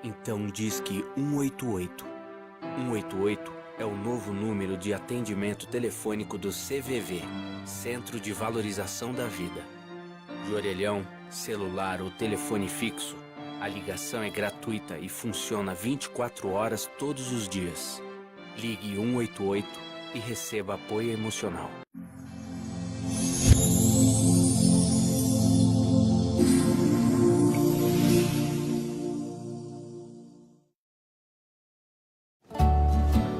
Então disque 188. 188 é o novo número de atendimento telefônico do CVV, Centro de Valorização da Vida. De orelhão, celular ou telefone fixo, a ligação é gratuita e funciona 24 horas todos os dias. Ligue 188 e receba apoio emocional.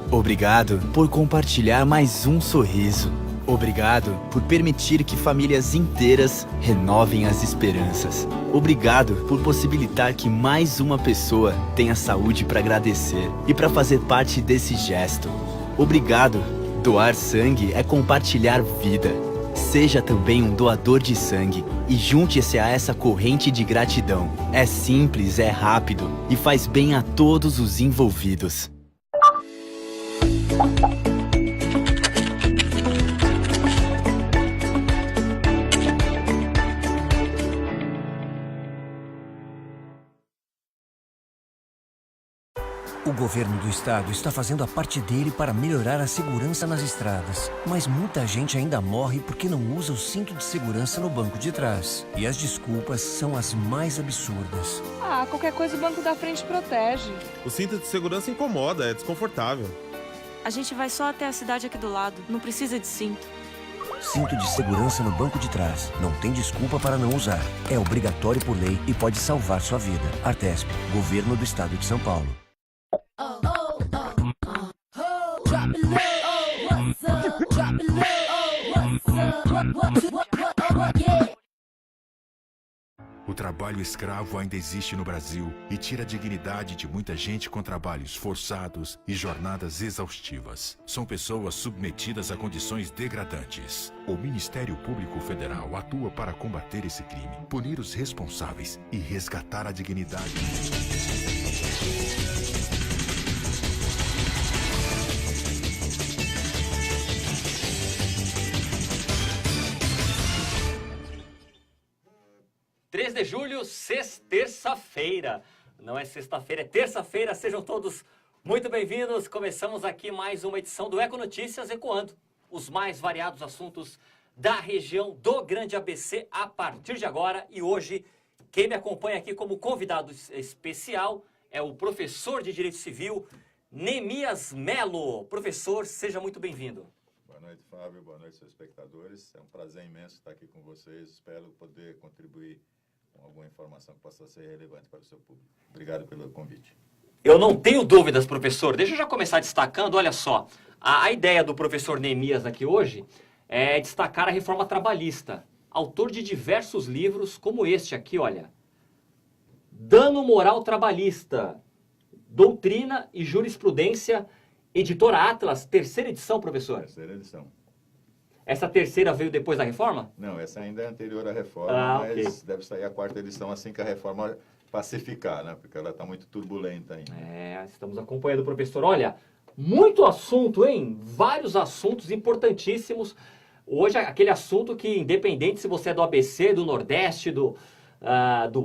Obrigado por compartilhar mais um sorriso. Obrigado por permitir que famílias inteiras renovem as esperanças. Obrigado por possibilitar que mais uma pessoa tenha saúde para agradecer e para fazer parte desse gesto. Obrigado. Doar sangue é compartilhar vida. Seja também um doador de sangue e junte-se a essa corrente de gratidão. É simples, é rápido e faz bem a todos os envolvidos. O governo do estado está fazendo a parte dele para melhorar a segurança nas estradas. Mas muita gente ainda morre porque não usa o cinto de segurança no banco de trás. E as desculpas são as mais absurdas. Qualquer coisa o banco da frente protege. O cinto de segurança incomoda, é desconfortável. A gente vai só até a cidade aqui do lado, não precisa de cinto. Cinto de segurança no banco de trás. Não tem desculpa para não usar. É obrigatório por lei e pode salvar sua vida. Artesp, Governo do Estado de São Paulo. O trabalho escravo ainda existe no Brasil e tira a dignidade de muita gente com trabalhos forçados e jornadas exaustivas. São pessoas submetidas a condições degradantes. O Ministério Público Federal atua para combater esse crime, punir os responsáveis e resgatar a dignidade. 3 de julho, terça-feira. Não é sexta-feira, é terça-feira. Sejam todos muito bem-vindos. Começamos aqui mais uma edição do Eco Notícias, ecoando os mais variados assuntos da região do Grande ABC a partir de agora. E hoje, quem me acompanha aqui como convidado especial é o professor de Direito Civil, Neemias Melo. Professor, seja muito bem-vindo. Boa noite, Fábio. Boa noite, seus espectadores. É um prazer imenso estar aqui com vocês. Espero poder contribuir com alguma informação que possa ser relevante para o seu público. Obrigado pelo convite. Eu não tenho dúvidas, professor. Deixa eu já começar destacando, olha só. A ideia do professor Neemias aqui hoje é destacar a reforma trabalhista. Autor de diversos livros, como este aqui, olha. Dano Moral Trabalhista, Doutrina e Jurisprudência, Editora Atlas, terceira edição, professor? Terceira edição. Essa terceira veio depois da reforma? Não, essa ainda é anterior à reforma, mas okay. Deve sair a quarta edição assim que a reforma pacificar, né? Porque ela está muito turbulenta ainda. Estamos acompanhando o professor. Olha, muito assunto, hein? Vários assuntos importantíssimos. Hoje, aquele assunto que, independente se você é do ABC, do Nordeste, do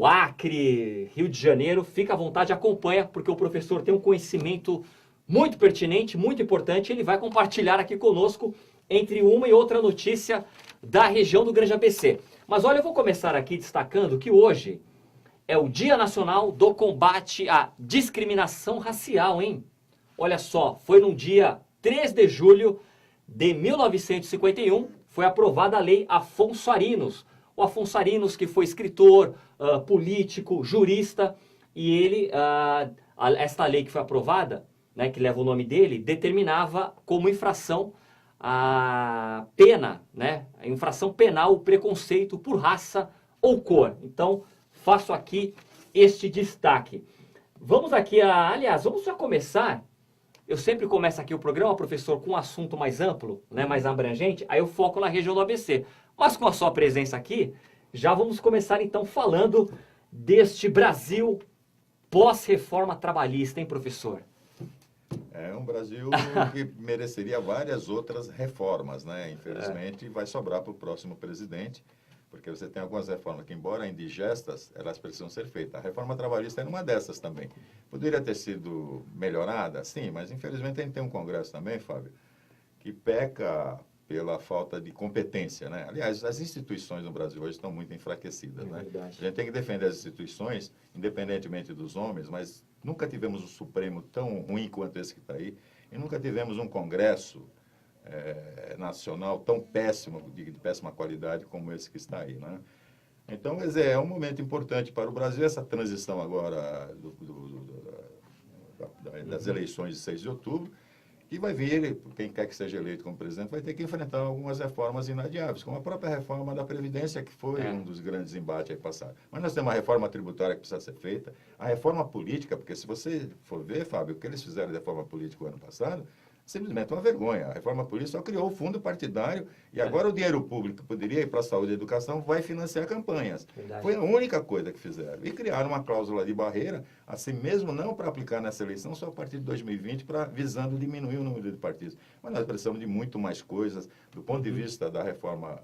Acre, Rio de Janeiro, fica à vontade, acompanha, porque o professor tem um conhecimento muito pertinente, muito importante. Ele vai compartilhar aqui conosco entre uma e outra notícia da região do Grande ABC. Mas olha, eu vou começar aqui destacando que hoje é o Dia Nacional do Combate à Discriminação Racial, hein? Olha só, foi no dia 3 de julho de 1951, foi aprovada a Lei Afonso Arinos. O Afonso Arinos, que foi escritor, político, jurista, e ele, esta lei que foi aprovada, né, que leva o nome dele, determinava como infração a pena, né, a infração penal, o preconceito por raça ou cor. Então, faço aqui este destaque. Vamos aqui, aliás, vamos já começar. Eu sempre começo aqui o programa, professor, com um assunto mais amplo, né, mais abrangente, aí eu foco na região do ABC. Mas com a sua presença aqui, já vamos começar então falando deste Brasil pós-reforma trabalhista, hein, professor? É um Brasil que mereceria várias outras reformas, né? Infelizmente, vai sobrar para o próximo presidente, Porque você tem algumas reformas que, embora indigestas, elas precisam ser feitas. A reforma trabalhista é uma dessas também. Poderia ter sido melhorada? Sim, mas infelizmente a gente tem um Congresso também, Fábio, que peca pela falta de competência, né? Aliás, as instituições no Brasil hoje estão muito enfraquecidas, né? A gente tem que defender as instituições, independentemente dos homens, mas nunca tivemos um Supremo tão ruim quanto esse que está aí, e nunca tivemos um Congresso nacional tão péssimo, de péssima qualidade como esse que está aí, né? Então, quer dizer, é um momento importante para o Brasil, essa transição agora das eleições de 6 de outubro, e vai vir, quem quer que seja eleito como presidente, vai ter que enfrentar algumas reformas inadiáveis, como a própria reforma da Previdência, que foi um dos grandes embates aí passados. Mas nós temos uma reforma tributária que precisa ser feita, a reforma política, porque se você for ver, Fábio, o que eles fizeram de reforma política o ano passado, simplesmente uma vergonha. A reforma política só criou o fundo partidário e agora o dinheiro público que poderia ir para a saúde e educação vai financiar campanhas. Verdade. Foi a única coisa que fizeram. E criaram uma cláusula de barreira, assim mesmo não para aplicar nessa eleição, só a partir de 2020, visando diminuir o número de partidos. Mas nós precisamos de muito mais coisas, do ponto de vista da reforma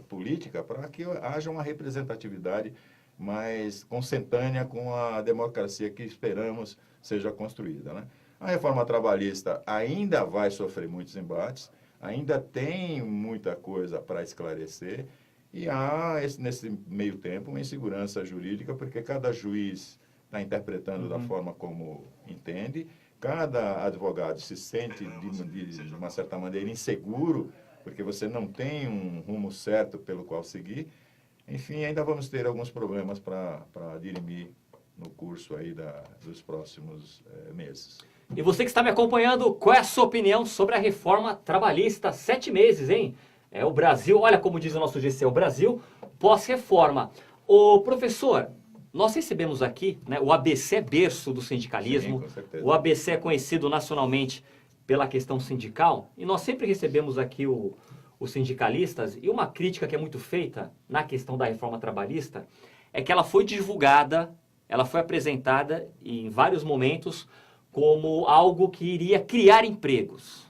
política, para que haja uma representatividade mais consentânea com a democracia que esperamos seja construída, né? A reforma trabalhista ainda vai sofrer muitos embates, ainda tem muita coisa para esclarecer e há, nesse meio tempo, uma insegurança jurídica, porque cada juiz está interpretando da forma como entende, cada advogado se sente, de uma certa maneira, inseguro, porque você não tem um rumo certo pelo qual seguir. Enfim, ainda vamos ter alguns problemas para dirimir no curso aí dos próximos meses. E você que está me acompanhando, qual é a sua opinião sobre a reforma trabalhista? 7 meses, hein? É o Brasil, olha como diz o nosso GC, o Brasil pós-reforma. Ô, professor, nós recebemos aqui, né, o ABC é berço do sindicalismo. Sim, com certeza. O ABC é conhecido nacionalmente pela questão sindical. E nós sempre recebemos aqui os sindicalistas. E uma crítica que é muito feita na questão da reforma trabalhista é que ela foi divulgada, ela foi apresentada em vários momentos como algo que iria criar empregos,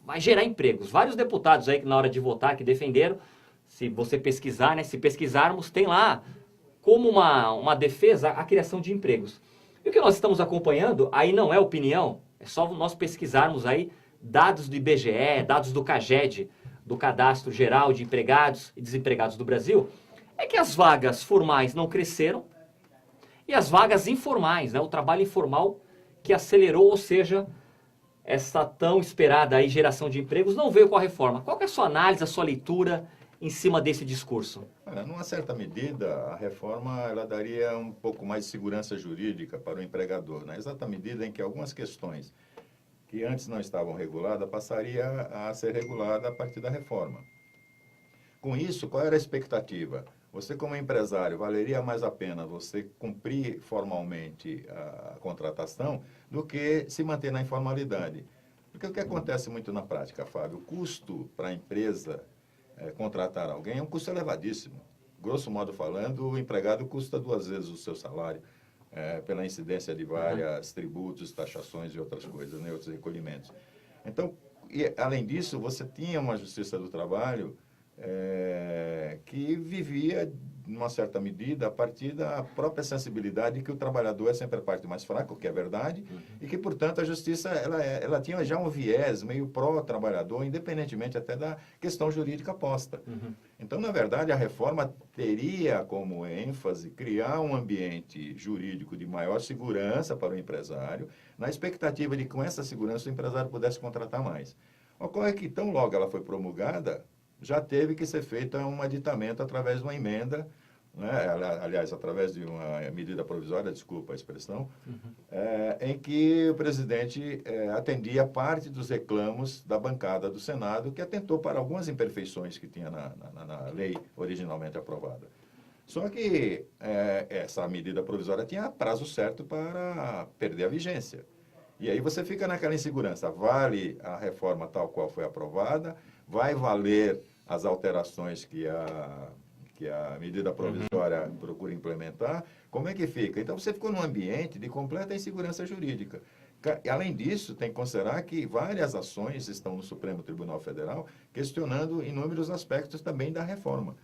vai gerar empregos. Vários deputados aí que na hora de votar, que defenderam, se você pesquisar, né, se pesquisarmos, tem lá como uma defesa a criação de empregos. E o que nós estamos acompanhando, aí não é opinião, é só nós pesquisarmos aí dados do IBGE, dados do CAGED, do Cadastro Geral de Empregados e Desempregados do Brasil, é que as vagas formais não cresceram e as vagas informais, né, o trabalho informal que acelerou, ou seja, essa tão esperada aí geração de empregos não veio com a reforma. Qual que é a sua análise, a sua leitura em cima desse discurso? Olha, numa certa medida, a reforma ela daria um pouco mais de segurança jurídica para o empregador, na exata medida em que algumas questões que antes não estavam reguladas passaria a ser regulada a partir da reforma. Com isso, qual era a expectativa? Você, como empresário, valeria mais a pena você cumprir formalmente a contratação do que se manter na informalidade. Porque o que acontece muito na prática, Fábio, o custo para a empresa contratar alguém é um custo elevadíssimo. Grosso modo falando, o empregado custa 2 vezes o seu salário, pela incidência de vários tributos, taxações e outras coisas, né, outros recolhimentos. Então, além disso, você tinha uma justiça do trabalho que vivia, numa certa medida, a partir da própria sensibilidade que o trabalhador é sempre a parte mais fraca, o que é verdade, e que, portanto, a justiça ela tinha já um viés meio pró-trabalhador, independentemente até da questão jurídica posta. Então, na verdade, a reforma teria como ênfase criar um ambiente jurídico de maior segurança para o empresário, na expectativa de que, com essa segurança, o empresário pudesse contratar mais. Ocorre que, tão logo ela foi promulgada, já teve que ser feita um aditamento através de uma emenda, né? Aliás, através de uma medida provisória, desculpa a expressão, em que o presidente atendia parte dos reclamos da bancada do Senado, que atentou para algumas imperfeições que tinha na lei originalmente aprovada. Só que essa medida provisória tinha prazo certo para perder a vigência. E aí você fica naquela insegurança, vale a reforma tal qual foi aprovada, vai valer as alterações que a medida provisória procura implementar, como é que fica? Então, você ficou num ambiente de completa insegurança jurídica. Além disso, tem que considerar que várias ações estão no Supremo Tribunal Federal questionando inúmeros aspectos também da reforma.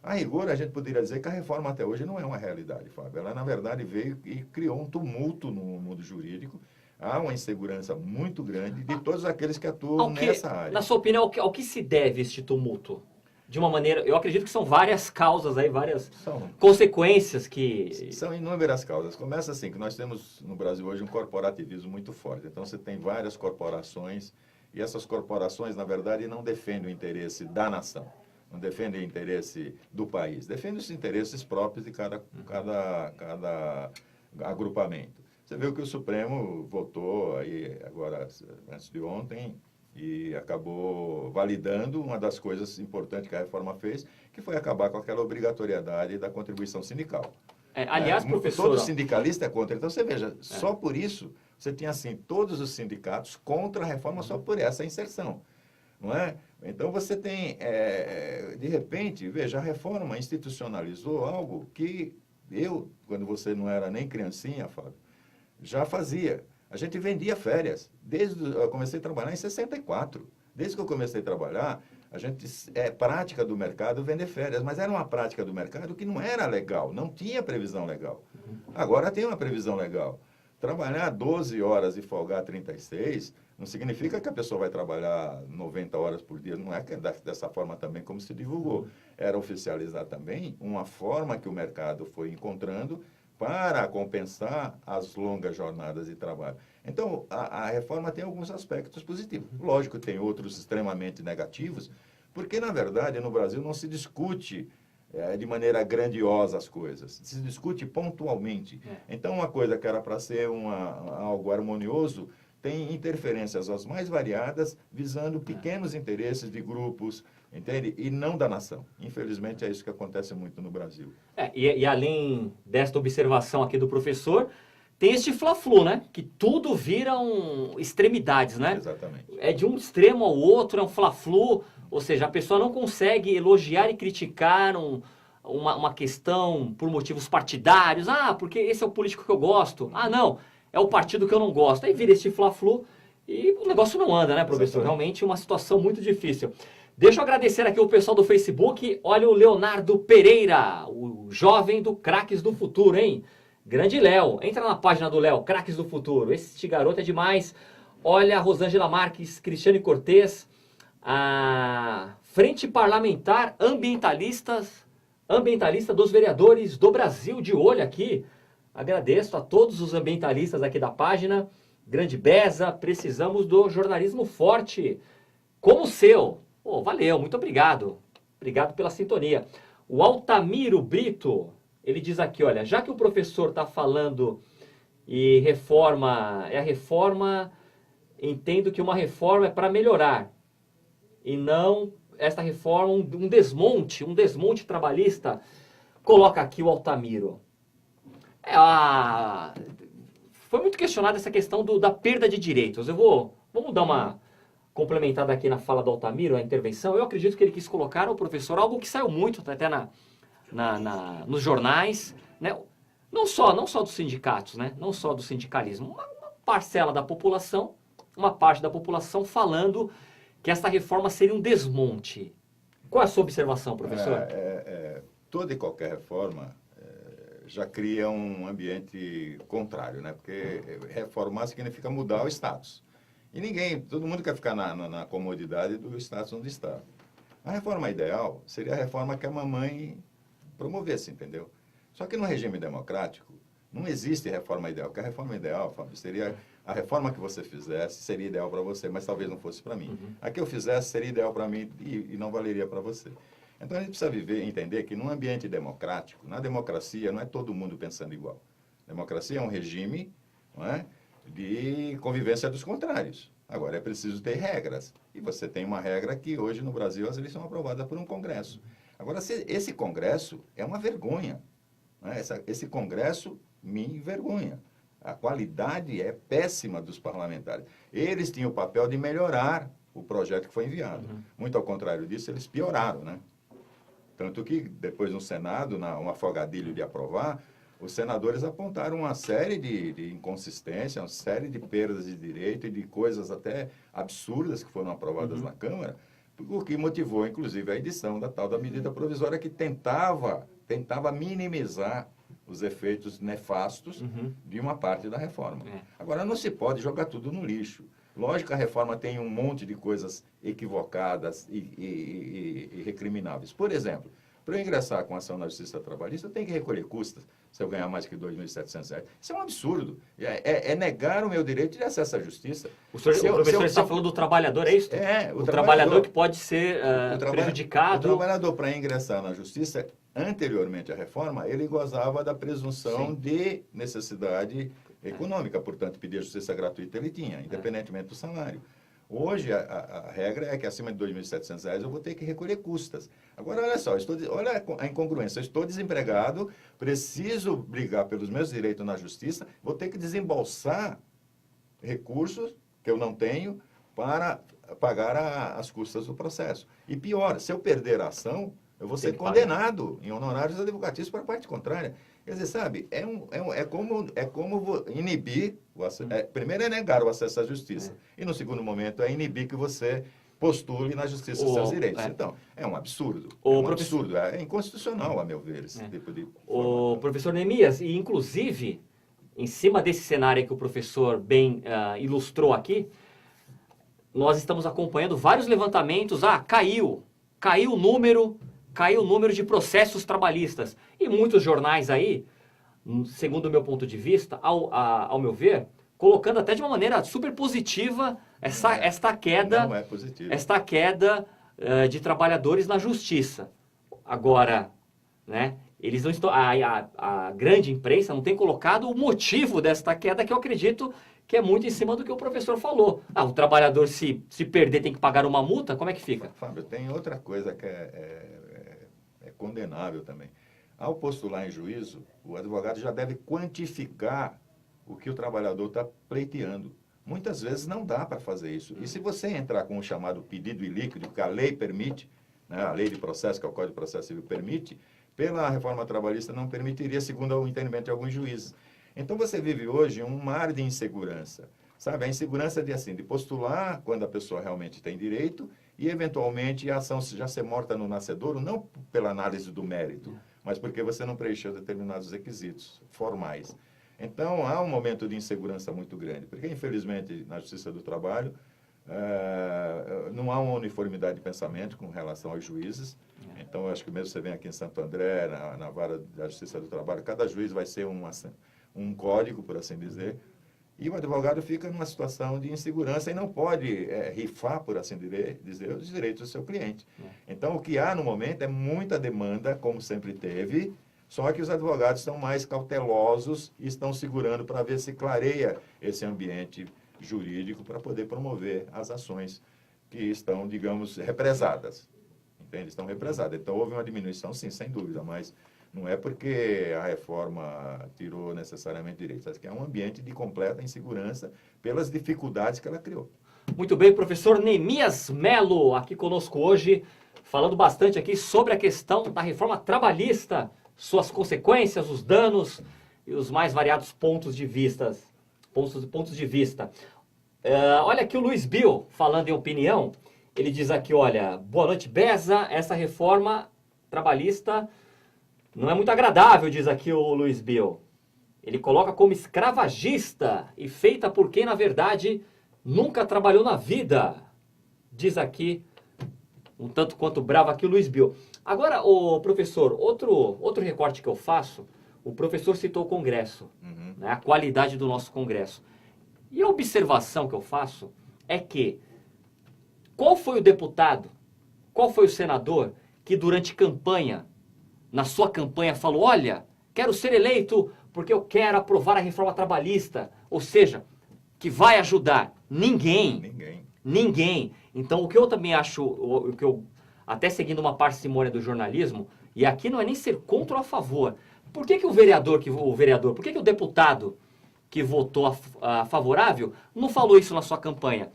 A rigor, a gente poderia dizer que a reforma até hoje não é uma realidade, Fábio. Ela, na verdade, veio e criou um tumulto no mundo jurídico. Há uma insegurança muito grande de todos aqueles que atuam nessa área. Na sua opinião, ao que se deve este tumulto? De uma maneira, eu acredito que são várias causas aí, várias consequências que... São inúmeras causas. Começa assim, que nós temos no Brasil hoje um corporativismo muito forte. Então, você tem várias corporações, e essas corporações, na verdade, não defendem o interesse da nação, não defendem o interesse do país, defendem os interesses próprios de cada agrupamento. Você viu que o Supremo votou aí agora, antes de ontem, e acabou validando uma das coisas importantes que a reforma fez, que foi acabar com aquela obrigatoriedade da contribuição sindical. Aliás, professor... Todo sindicalista é contra. Então, você veja, só por isso, você tinha, assim, todos os sindicatos contra a reforma só por essa inserção, não é? Então, você tem, de repente, veja, a reforma institucionalizou algo que eu, quando você não era nem criancinha, Fábio, já fazia. A gente vendia férias. Eu comecei a trabalhar em 64. Desde que eu comecei a trabalhar, é prática do mercado vender férias, mas era uma prática do mercado que não era legal, não tinha previsão legal. Agora tem uma previsão legal. Trabalhar 12 horas e folgar 36 não significa que a pessoa vai trabalhar 90 horas por dia, não é dessa forma também como se divulgou. Era oficializar também uma forma que o mercado foi encontrando para compensar as longas jornadas de trabalho. Então, a reforma tem alguns aspectos positivos. Lógico, tem outros extremamente negativos, porque, na verdade, no Brasil não se discute de maneira grandiosa as coisas, se discute pontualmente. Então, uma coisa que era para ser algo harmonioso, tem interferências as mais variadas, visando pequenos interesses de grupos, entende? E não da nação. Infelizmente, é isso que acontece muito no Brasil. E além desta observação aqui do professor, tem este fla-flu, né? Que tudo viram extremidades, né? Exatamente. É de um extremo ao outro, é um fla-flu, ou seja, a pessoa não consegue elogiar e criticar uma questão por motivos partidários. Porque esse é o político que eu gosto. Não, é o partido que eu não gosto. Aí vira este fla-flu e o negócio não anda, né, professor? Exatamente. Realmente uma situação muito difícil. Deixa eu agradecer aqui o pessoal do Facebook. Olha o Leonardo Pereira, o jovem do Craques do Futuro, hein? Grande Léo. Entra na página do Léo, Craques do Futuro. Este garoto é demais. Olha a Rosângela Marques, Cristiane Cortez, a Frente Parlamentar Ambientalista dos Vereadores do Brasil, de olho aqui. Agradeço a todos os ambientalistas aqui da página. Grande Beza, precisamos do jornalismo forte como o seu. Valeu, muito obrigado. Obrigado pela sintonia. O Altamiro Brito, ele diz aqui, olha, já que o professor está falando e entendo que uma reforma é para melhorar e não esta reforma, um desmonte trabalhista. Coloca aqui o Altamiro. Foi muito questionada essa questão da perda de direitos. Vamos dar uma complementada aqui na fala do Altamiro, a intervenção. Eu acredito que ele quis colocar ao professor algo que saiu muito até nos jornais, né? Não só dos sindicatos, né? Não só do sindicalismo. Uma parcela da população, uma parte da população falando que essa reforma seria um desmonte. Qual é a sua observação, professor? Toda e qualquer reforma já cria um ambiente contrário, né? Porque reformar significa mudar o status. E todo mundo quer ficar na comodidade do status onde está. A reforma ideal seria a reforma que a mamãe promovesse, entendeu? Só que no regime democrático não existe reforma ideal, porque a reforma ideal, Fábio, seria a reforma que você fizesse, seria ideal para você, mas talvez não fosse para mim. A que eu fizesse seria ideal para mim e não valeria para você. Então a gente precisa entender que num ambiente democrático, na democracia não é todo mundo pensando igual. Democracia é um regime, não é, de convivência dos contrários. Agora, é preciso ter regras. E você tem uma regra que hoje no Brasil as leis são aprovadas por um Congresso. Agora, esse Congresso é uma vergonha. Né? Esse Congresso me envergonha. A qualidade é péssima dos parlamentares. Eles tinham o papel de melhorar o projeto que foi enviado. Muito ao contrário disso, eles pioraram, né? Tanto que depois no Senado, um afogadilho de aprovar, os senadores apontaram uma série de inconsistências, uma série de perdas de direito e de coisas até absurdas que foram aprovadas na Câmara, o que motivou, inclusive, a edição da tal da medida provisória que tentava minimizar os efeitos nefastos de uma parte da reforma. Agora, não se pode jogar tudo no lixo. Lógico que a reforma tem um monte de coisas equivocadas e recrimináveis. Por exemplo, para eu ingressar com ação na Justiça Trabalhista, eu tenho que recolher custas se eu ganhar mais que R$ 2.700. Isso é um absurdo. É negar o meu direito de acesso à justiça. O professor está falando do trabalhador, é isso? O trabalhador que pode ser prejudicado. O trabalhador, para ingressar na Justiça, anteriormente à reforma, ele gozava da presunção de necessidade econômica. Portanto, pedir justiça gratuita ele tinha, independentemente do salário. Hoje, a regra é que acima de R$ 2.700 eu vou ter que recolher custas. Agora, olha só, olha a incongruência. Eu estou desempregado, preciso brigar pelos meus direitos na justiça, vou ter que desembolsar recursos que eu não tenho para pagar as custas do processo. E pior, se eu perder a ação, eu vou ser condenado em honorários advocatícios para a parte contrária. Quer dizer, sabe, é como inibir, primeiro é negar o acesso à justiça, e no segundo momento é inibir que você postule na justiça os seus direitos. Então, é um absurdo, absurdo, é inconstitucional, a meu ver, esse tipo de forma. Professor Neemias, e inclusive, em cima desse cenário que o professor bem ilustrou aqui, nós estamos acompanhando vários levantamentos, caiu o número de processos trabalhistas. E muitos jornais aí, segundo o meu ponto de vista, ao meu ver, colocando até de uma maneira super positiva esta queda, não é positiva. Esta queda de trabalhadores na justiça. Agora, né, eles não estão, a grande imprensa não tem colocado o motivo desta queda, que eu acredito que é muito em cima do que o professor falou. O trabalhador, se perder, tem que pagar uma multa, como é que fica? Fábio, tem outra coisa que é condenável também. Ao postular em juízo, o advogado já deve quantificar o que o trabalhador está pleiteando. Muitas vezes não dá para fazer isso. E se você entrar com o chamado pedido ilíquido, que a lei permite, né, a lei de processo, que é o Código de Processo Civil, permite, pela reforma trabalhista não permitiria, segundo o entendimento de alguns juízes. Então você vive hoje um mar de insegurança. Sabe, a insegurança de postular quando a pessoa realmente tem direito e, eventualmente, a ação já ser morta no nascedouro, não pela análise do mérito, mas porque você não preencheu determinados requisitos formais. Então, há um momento de insegurança muito grande, porque, infelizmente, na Justiça do Trabalho, não há uma uniformidade de pensamento com relação aos juízes. Então, eu acho que mesmo você vem aqui em Santo André, na vara da Justiça do Trabalho, cada juiz vai ser um código, por assim dizer, e o advogado fica numa situação de insegurança e não pode rifar, por assim dizer, os direitos do seu cliente. Então, o que há no momento é muita demanda, como sempre teve, só que os advogados estão mais cautelosos e estão segurando para ver se clareia esse ambiente jurídico para poder promover as ações que estão, digamos, represadas. Entende? Estão represadas. Então, houve uma diminuição, sim, sem dúvida, mas não é porque a reforma tirou necessariamente direitos, acho que é um ambiente de completa insegurança pelas dificuldades que ela criou. Muito bem, professor Neemias Melo, aqui conosco hoje, falando bastante aqui sobre a questão da reforma trabalhista, suas consequências, os danos e os mais variados pontos de vista. Olha aqui o Luiz Bill, falando em opinião, ele diz aqui, olha, boa noite, Beza, essa reforma trabalhista não é muito agradável, diz aqui o Luiz Bill. Ele coloca como escravagista e feita por quem, na verdade, nunca trabalhou na vida. Diz aqui, um tanto quanto bravo aqui o Luiz Bill. Agora, o professor, outro recorte que eu faço, o professor citou o Congresso, né, a qualidade do nosso Congresso. E a observação que eu faço é que qual foi o deputado, qual foi o senador que durante campanha, na sua campanha, falou, olha, quero ser eleito porque eu quero aprovar a reforma trabalhista, ou seja, que vai ajudar? Ninguém. Então, o que eu também acho, o que eu, até seguindo uma parcimônia do jornalismo, e aqui não é nem ser contra ou a favor, por que o deputado que votou favorável não falou isso na sua campanha?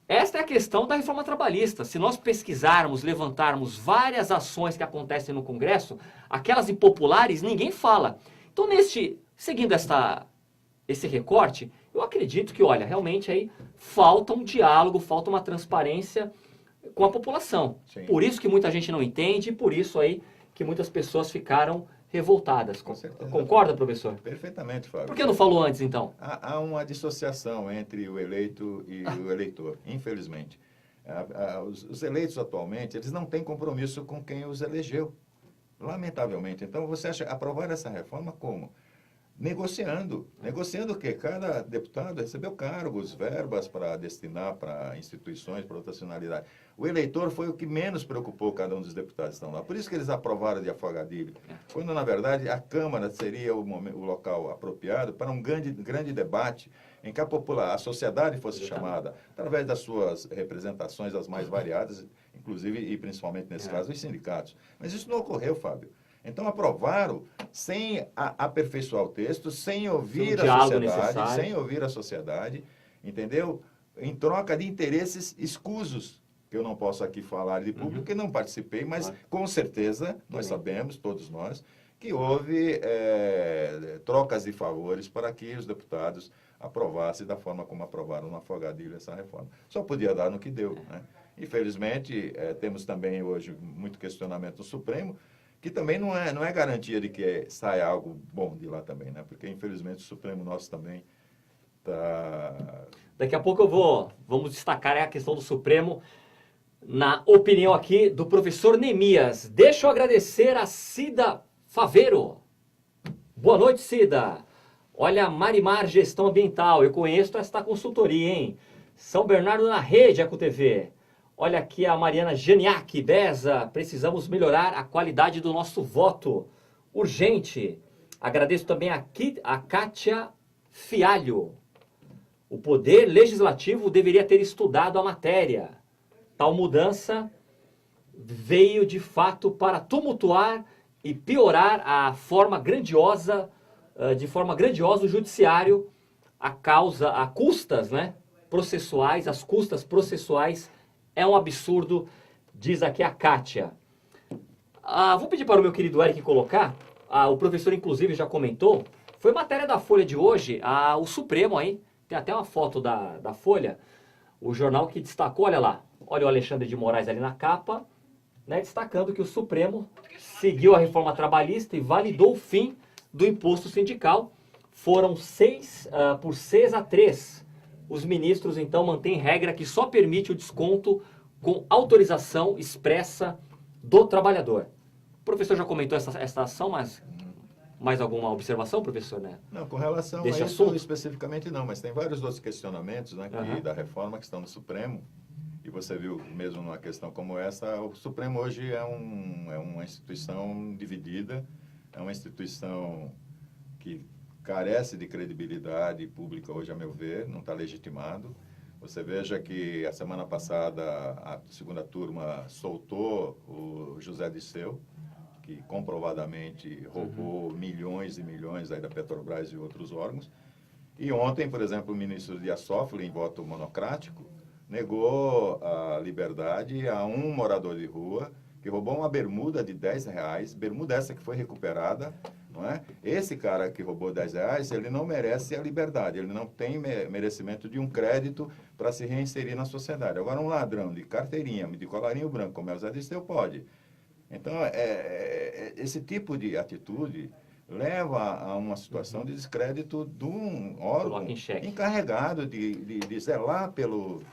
Esta é a questão da reforma trabalhista. Se nós pesquisarmos, levantarmos várias ações que acontecem no Congresso, aquelas impopulares, ninguém fala. Então, seguindo esse recorte, eu acredito que, olha, realmente aí falta um diálogo, falta uma transparência com a população. Sim. Por isso que muita gente não entende e por isso aí que muitas pessoas ficaram revoltadas. Com certeza. Concorda, professor? Perfeitamente, Fábio. Por que não falou antes, então? Há uma dissociação entre o eleito e o eleitor, infelizmente. Os eleitos atualmente, eles não têm compromisso com quem os elegeu, lamentavelmente. Então, você acha aprovar essa reforma como? Negociando o quê? Cada deputado recebeu cargos, verbas para destinar para instituições, para outras finalidades. O eleitor foi o que menos preocupou cada um dos deputados que estão lá. Por isso que eles aprovaram de afogadilho. Quando, na verdade, a Câmara seria o local apropriado para um grande debate em que a sociedade fosse chamada, através das suas representações, as mais variadas, inclusive e principalmente, nesse caso, os sindicatos. Mas isso não ocorreu, Fábio. Então, aprovaram sem aperfeiçoar o texto, sem ouvir a sociedade, entendeu? Em troca de interesses escusos, que eu não posso aqui falar de público, porque não participei, mas com certeza nós sabemos, todos nós, que houve trocas de favores para que os deputados aprovassem da forma como aprovaram no afogadilho essa reforma. Só podia dar no que deu, né? Infelizmente, temos também hoje muito questionamento no Supremo, que também não é garantia de que saia algo bom de lá também, né? Porque, infelizmente, o Supremo nosso também está... Daqui a pouco vamos destacar a questão do Supremo, na opinião aqui do professor Neemias. Deixa eu agradecer a Cida Faveiro. Boa noite, Cida. Olha, Marimar Gestão Ambiental, eu conheço esta consultoria, hein? São Bernardo na Rede, EcoTV. Olha aqui a Mariana Janiak, Beza, precisamos melhorar a qualidade do nosso voto. Urgente. Agradeço também a Kátia Fialho. O Poder Legislativo deveria ter estudado a matéria. Tal mudança veio de fato para tumultuar e piorar de forma grandiosa o judiciário a custas, né, processuais, as custas processuais. É um absurdo, diz aqui a Kátia. Vou pedir para o meu querido Eric colocar, o professor inclusive já comentou, foi matéria da Folha de hoje, o Supremo aí, tem até uma foto da Folha, o jornal que destacou, olha lá, olha o Alexandre de Moraes ali na capa, né, destacando que o Supremo seguiu a reforma trabalhista e validou o fim do imposto sindical. Foram 6-3. Os ministros, então, mantêm regra que só permite o desconto com autorização expressa do trabalhador. O professor já comentou essa ação, mas mais alguma observação, professor? Né? Não, com relação a isso especificamente não, mas tem vários outros questionamentos, né, da reforma que estão no Supremo, e você viu mesmo numa questão como essa, o Supremo hoje é uma instituição dividida, é uma instituição que carece de credibilidade pública hoje, a meu ver, não está legitimado. Você veja que a semana passada a segunda turma soltou o José Disseu, que comprovadamente roubou milhões e milhões aí da Petrobras e outros órgãos. E ontem, por exemplo, o ministro Dias Toffoli, em voto monocrático, negou a liberdade a um morador de rua que roubou uma bermuda de R$10, bermuda essa que foi recuperada. Não é? Esse cara que roubou R$10, ele não merece a liberdade, ele não tem merecimento de um crédito para se reinserir na sociedade. Agora, um ladrão de carteirinha, de colarinho branco, como é o Zé Disseu, pode. Então, esse tipo de atitude leva a uma situação de descrédito de um órgão encarregado de zelar pelo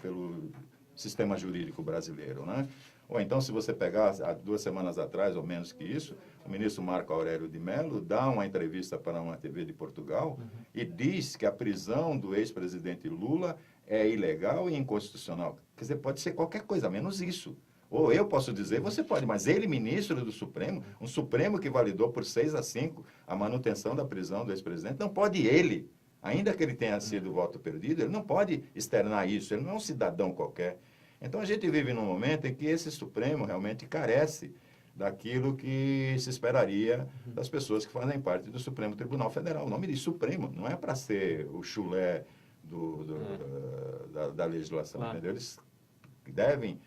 sistema jurídico brasileiro, né? Ou então, se você pegar há 2 semanas atrás, ou menos que isso, o ministro Marco Aurélio de Mello dá uma entrevista para uma TV de Portugal e diz que a prisão do ex-presidente Lula é ilegal e inconstitucional. Quer dizer, pode ser qualquer coisa, menos isso. Ou eu posso dizer, você pode, mas ele, ministro do Supremo, um Supremo que validou por 6-5 a manutenção da prisão do ex-presidente, não pode ele, ainda que ele tenha sido voto perdido, ele não pode externar isso, ele não é um cidadão qualquer. Então, a gente vive num momento em que esse Supremo realmente carece daquilo que se esperaria das pessoas que fazem parte do Supremo Tribunal Federal. O nome de Supremo não é para ser o chulé da legislação, entendeu? Eles devem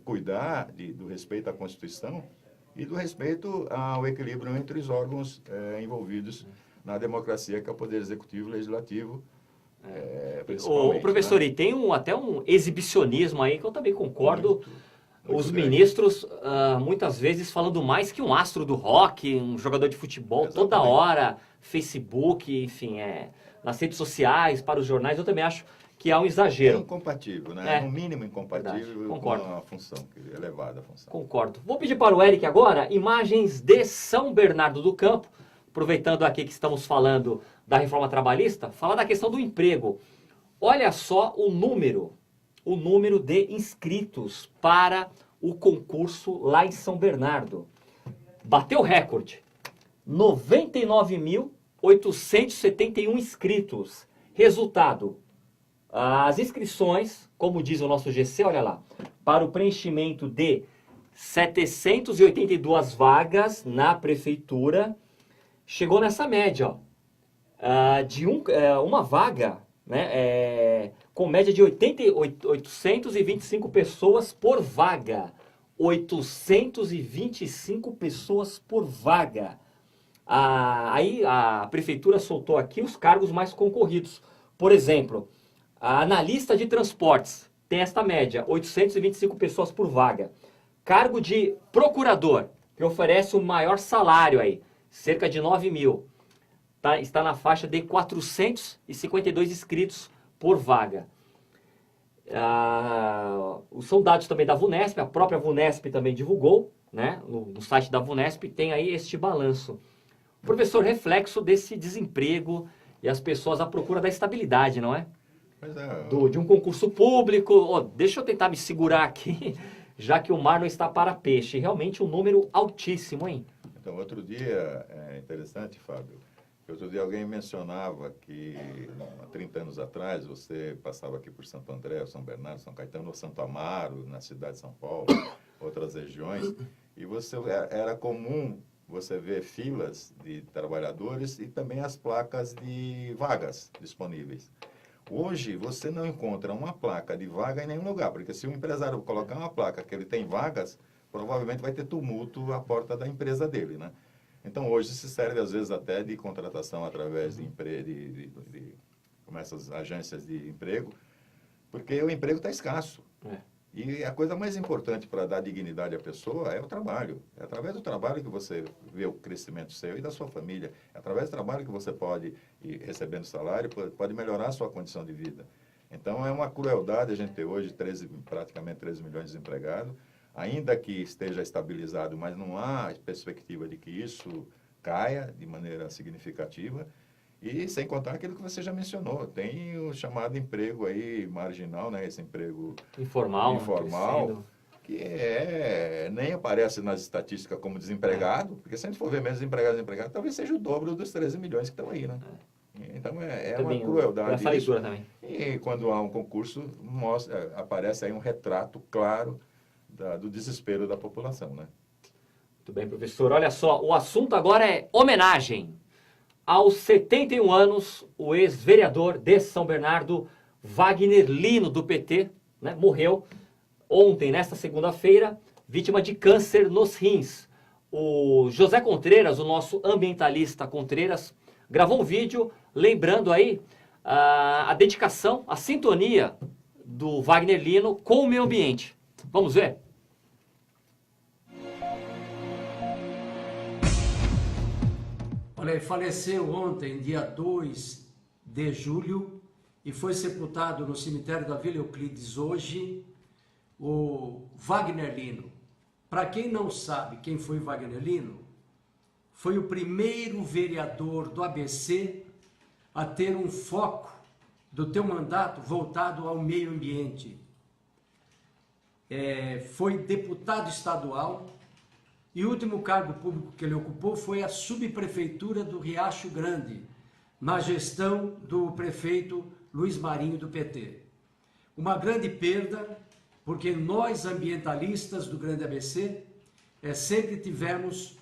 cuidar do respeito à Constituição e do respeito ao equilíbrio entre os órgãos envolvidos na democracia, que é o Poder Executivo e Legislativo, principalmente. O professor, né? e tem até um exibicionismo aí que eu também concordo. Muito Os grande. ministros, muitas vezes, falando mais que um astro do rock, um jogador de futebol, toda Exatamente. hora, Facebook, enfim, nas redes sociais, para os jornais, eu também acho que há um É exagero. incompatível, né? É. No mínimo incompatível Verdade, concordo. com a função, elevada a função. Concordo. Vou pedir para o Eric agora imagens de São Bernardo do Campo, aproveitando aqui que estamos falando da reforma trabalhista, falar da questão do emprego. Olha só o número de inscritos para o concurso lá em São Bernardo. Bateu recorde. 99.871 inscritos. Resultado, as inscrições, como diz o nosso GC, olha lá, para o preenchimento de 782 vagas na prefeitura, chegou nessa média, ó, de uma vaga, né, com média de 825 pessoas por vaga. 825 pessoas por vaga. Aí a prefeitura soltou aqui os cargos mais concorridos. Por exemplo, a analista de transportes tem esta média, 825 pessoas por vaga. Cargo de procurador, que oferece o maior salário aí, cerca de 9 mil. Está na faixa de 452 inscritos por vaga. São dados também da VUNESP, a própria VUNESP também divulgou, né? No site da VUNESP tem aí este balanço. Professor, reflexo desse desemprego e as pessoas à procura da estabilidade, não é? Pois é. De um concurso público. Deixa eu tentar me segurar aqui, já que o mar não está para peixe. Realmente um número altíssimo, hein? Então, outro dia, é interessante, Fábio, que outro dia alguém mencionava que há 30 anos atrás você passava aqui por Santo André, São Bernardo, São Caetano, ou Santo Amaro, na cidade de São Paulo, outras regiões, e era comum você ver filas de trabalhadores e também as placas de vagas disponíveis. Hoje, você não encontra uma placa de vaga em nenhum lugar, porque se o empresário colocar uma placa que ele tem vagas, provavelmente vai ter tumulto à porta da empresa dele, né? Então, hoje se serve, às vezes, até de contratação através como essas agências de emprego, porque o emprego está escasso. E a coisa mais importante para dar dignidade à pessoa é o trabalho. É através do trabalho que você vê o crescimento seu e da sua família. É através do trabalho que você pode, ir recebendo salário, pode melhorar a sua condição de vida. Então, é uma crueldade a gente ter hoje praticamente 13 milhões de desempregados, ainda que esteja estabilizado, mas não há perspectiva de que isso caia de maneira significativa. E sem contar aquilo que você já mencionou, tem o chamado emprego aí marginal, né? Esse emprego informal, que nem aparece nas estatísticas como desempregado, porque se a gente for ver menos desempregados, talvez seja o dobro dos 13 milhões que estão aí, né? Então é uma crueldade isso. Também. E quando há um concurso, aparece aí um retrato claro do desespero da população, né? Muito bem, professor. Olha só, o assunto agora é homenagem. Aos 71 anos, o ex-vereador de São Bernardo, Wagner Lino, do PT, né, morreu ontem, nesta segunda-feira, vítima de câncer nos rins. O José Contreiras, o nosso ambientalista Contreiras, gravou um vídeo lembrando aí a dedicação, a sintonia do Wagner Lino com o meio ambiente. Vamos ver? Olha, ele faleceu ontem, dia 2 de julho, e foi sepultado no cemitério da Vila Euclides hoje, o Wagner Lino. Para quem não sabe quem foi Wagner Lino, foi o primeiro vereador do ABC a ter um foco do teu mandato voltado ao meio ambiente. Foi deputado estadual, e o último cargo público que ele ocupou foi a subprefeitura do Riacho Grande, na gestão do prefeito Luiz Marinho, do PT. Uma grande perda, porque nós, ambientalistas do Grande ABC, sempre tivemos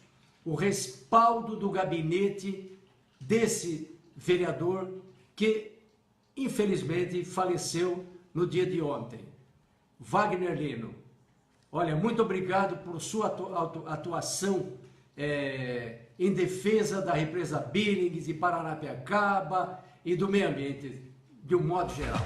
o respaldo do gabinete desse vereador que, infelizmente, faleceu no dia de ontem. Wagner Lino. Olha, muito obrigado por sua atuação em defesa da represa Billings, de Paranapiacaba e do meio ambiente de um modo geral.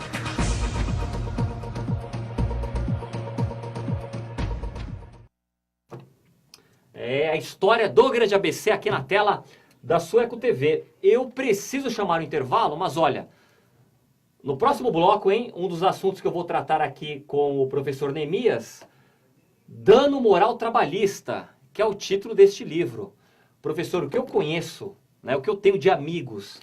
É a história do Grande ABC aqui na tela da Sueco TV. Eu preciso chamar o intervalo, mas olha, no próximo bloco, hein, um dos assuntos que eu vou tratar aqui com o professor Neemias, dano moral trabalhista, que é o título deste livro. Professor, o que eu conheço, né, o que eu tenho de amigos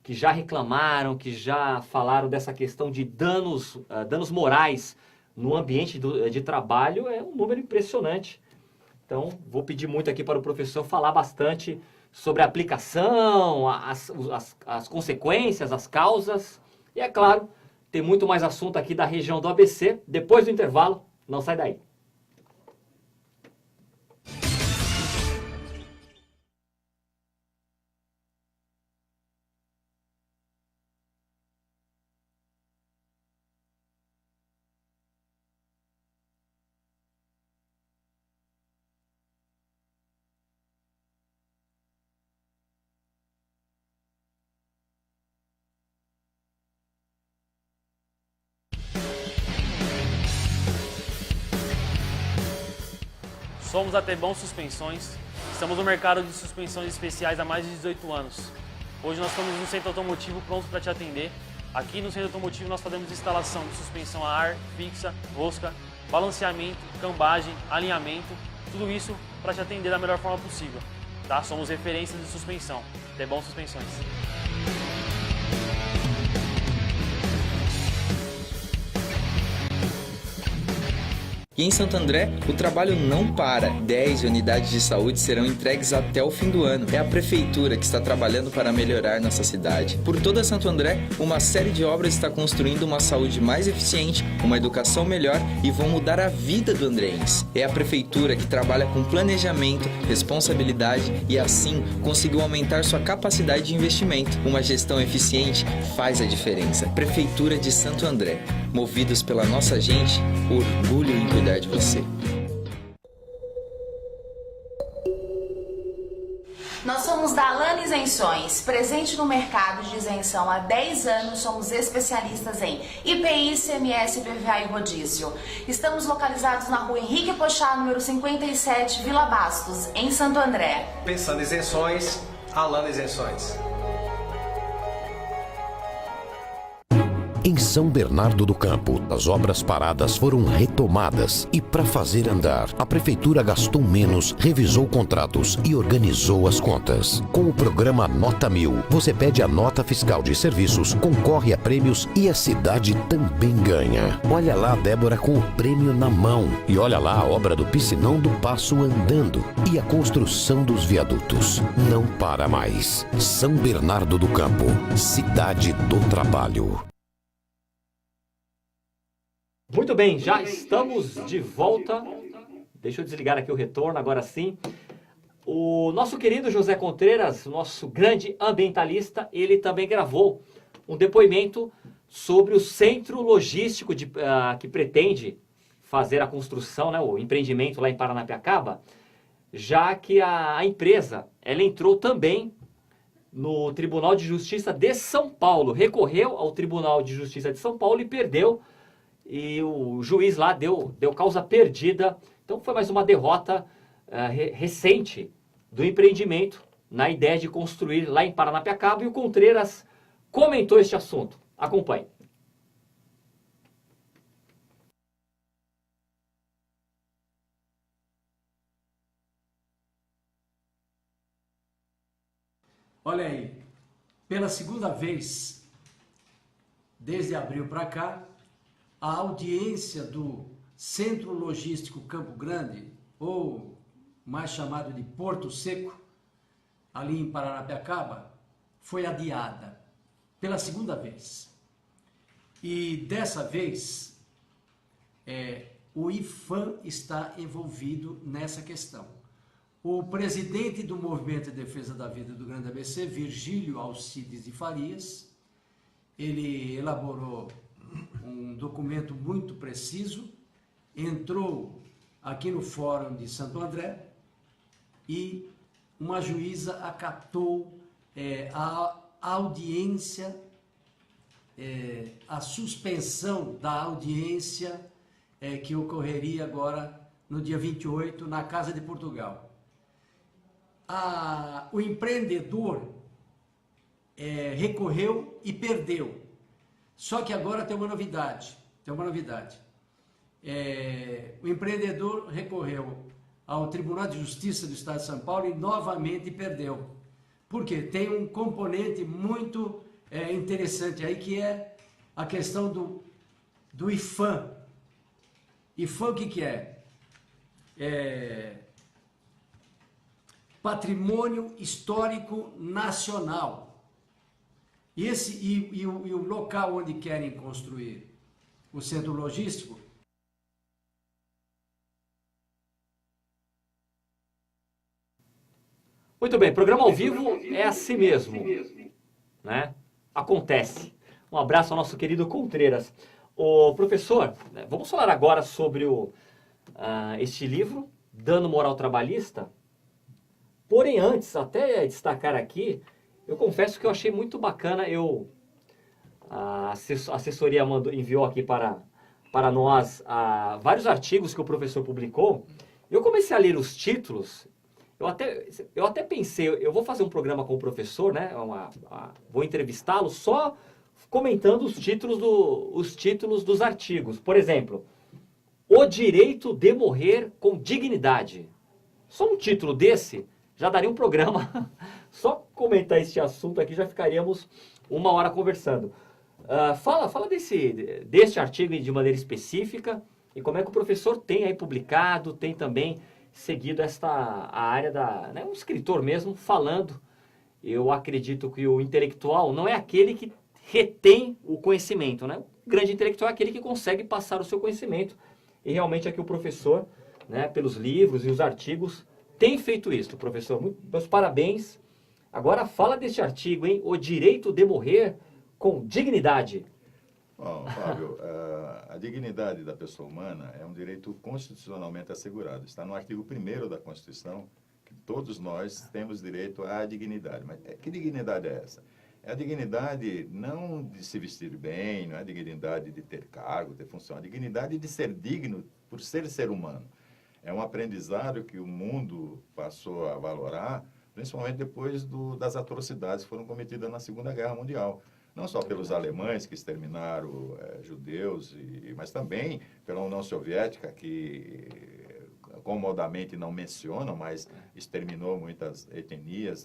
que já reclamaram, que já falaram dessa questão de danos morais no ambiente de trabalho, é um número impressionante. Então, vou pedir muito aqui para o professor falar bastante sobre a aplicação, as consequências, as causas. E, é claro, tem muito mais assunto aqui da região do ABC. Depois do intervalo, não sai daí. Somos a Tebom Suspensões, estamos no mercado de suspensões especiais há mais de 18 anos. Hoje nós estamos no centro automotivo pronto para te atender. Aqui no centro automotivo nós fazemos instalação de suspensão a ar, fixa, rosca, balanceamento, cambagem, alinhamento, tudo isso para te atender da melhor forma possível. Tá? Somos referências de suspensão, Tebom Suspensões. E em Santo André, o trabalho não para. 10 unidades de saúde serão entregues até o fim do ano. É a prefeitura que está trabalhando para melhorar nossa cidade. Por toda Santo André, uma série de obras está construindo uma saúde mais eficiente, uma educação melhor e vão mudar a vida do andreense. É a prefeitura que trabalha com planejamento, responsabilidade e assim conseguiu aumentar sua capacidade de investimento. Uma gestão eficiente faz a diferença. Prefeitura de Santo André. Movidos pela nossa gente, orgulho em cuidar de você. Nós somos da Alan Isenções, presente no mercado de isenção há 10 anos, somos especialistas em IPI, ICMS, IPVA e rodízio. Estamos localizados na rua Henrique Pochá, número 57, Vila Bastos, em Santo André. Pensando em isenções, Alan Isenções. Em São Bernardo do Campo, as obras paradas foram retomadas e, para fazer andar, a prefeitura gastou menos, revisou contratos e organizou as contas. Com o programa Nota 1000, você pede a nota fiscal de serviços, concorre a prêmios e a cidade também ganha. Olha lá a Débora com o prêmio na mão e olha lá a obra do piscinão do Passo andando e a construção dos viadutos. Não para mais. São Bernardo do Campo, cidade do trabalho. Muito bem, já estamos de volta. Deixa eu desligar aqui o retorno, agora sim. O nosso querido José Contreras, nosso grande ambientalista, ele também gravou um depoimento sobre o centro logístico que pretende fazer a construção, né, o empreendimento lá em Paranapiacaba, já que a empresa ela entrou também no Tribunal de Justiça de São Paulo, recorreu ao Tribunal de Justiça de São Paulo e perdeu. E o juiz lá deu causa perdida. Então foi mais uma derrota recente do empreendimento na ideia de construir lá em Paranapiacaba. E o Contreras comentou este assunto. Acompanhe. Olha aí, pela segunda vez, desde abril para cá, a audiência do Centro Logístico Campo Grande, ou mais chamado de Porto Seco, ali em Paranapiacaba, foi adiada pela segunda vez. E dessa vez, o IFAM está envolvido nessa questão. O presidente do Movimento de Defesa da Vida do Grande ABC, Virgílio Alcides de Farias, ele elaborou um documento muito preciso, entrou aqui no Fórum de Santo André e uma juíza acatou a audiência a suspensão da audiência que ocorreria agora no dia 28 na Casa de Portugal. O empreendedor recorreu e perdeu. Só que agora tem uma novidade. O empreendedor recorreu ao Tribunal de Justiça do Estado de São Paulo e novamente perdeu. Por quê? Tem um componente muito interessante aí, que é a questão do IFAM. IFAM o que é? Patrimônio Histórico Nacional. E o local onde querem construir o centro logístico. Muito bem, programa ao vivo é assim mesmo, né? Acontece. Um abraço ao nosso querido Contreiras. Ô, professor, vamos falar agora sobre este livro, Dano Moral Trabalhista. Porém, antes, até destacar aqui, eu confesso que eu achei muito bacana, a assessoria enviou aqui para nós vários artigos que o professor publicou. Eu comecei a ler os títulos. Eu até pensei, eu vou fazer um programa com o professor, né? Vou entrevistá-lo só comentando os títulos dos artigos. Por exemplo, O Direito de Morrer com Dignidade. Só um título desse já daria um programa. Só comentar este assunto aqui já ficaríamos 1 hora conversando. Fala deste artigo de maneira específica e como é que o professor tem aí publicado, tem também seguido a área um escritor mesmo falando. Eu acredito que o intelectual não é aquele que retém o conhecimento, né? O grande intelectual é aquele que consegue passar o seu conhecimento. E realmente aqui o professor, né, pelos livros e os artigos, tem feito isso, professor. Meus parabéns. Agora fala deste artigo, hein? O Direito de Morrer com Dignidade. Bom, Fábio, a dignidade da pessoa humana é um direito constitucionalmente assegurado. Está no artigo 1º da Constituição, que todos nós temos direito à dignidade. Mas que dignidade é essa? É a dignidade não de se vestir bem, não é a dignidade de ter cargo, ter função, é a dignidade de ser digno por ser humano. É um aprendizado que o mundo passou a valorar, principalmente depois das atrocidades que foram cometidas na Segunda Guerra Mundial. Não só pelos alemães que exterminaram judeus, mas também pela União Soviética, que comodamente não menciona, mas exterminou muitas etnias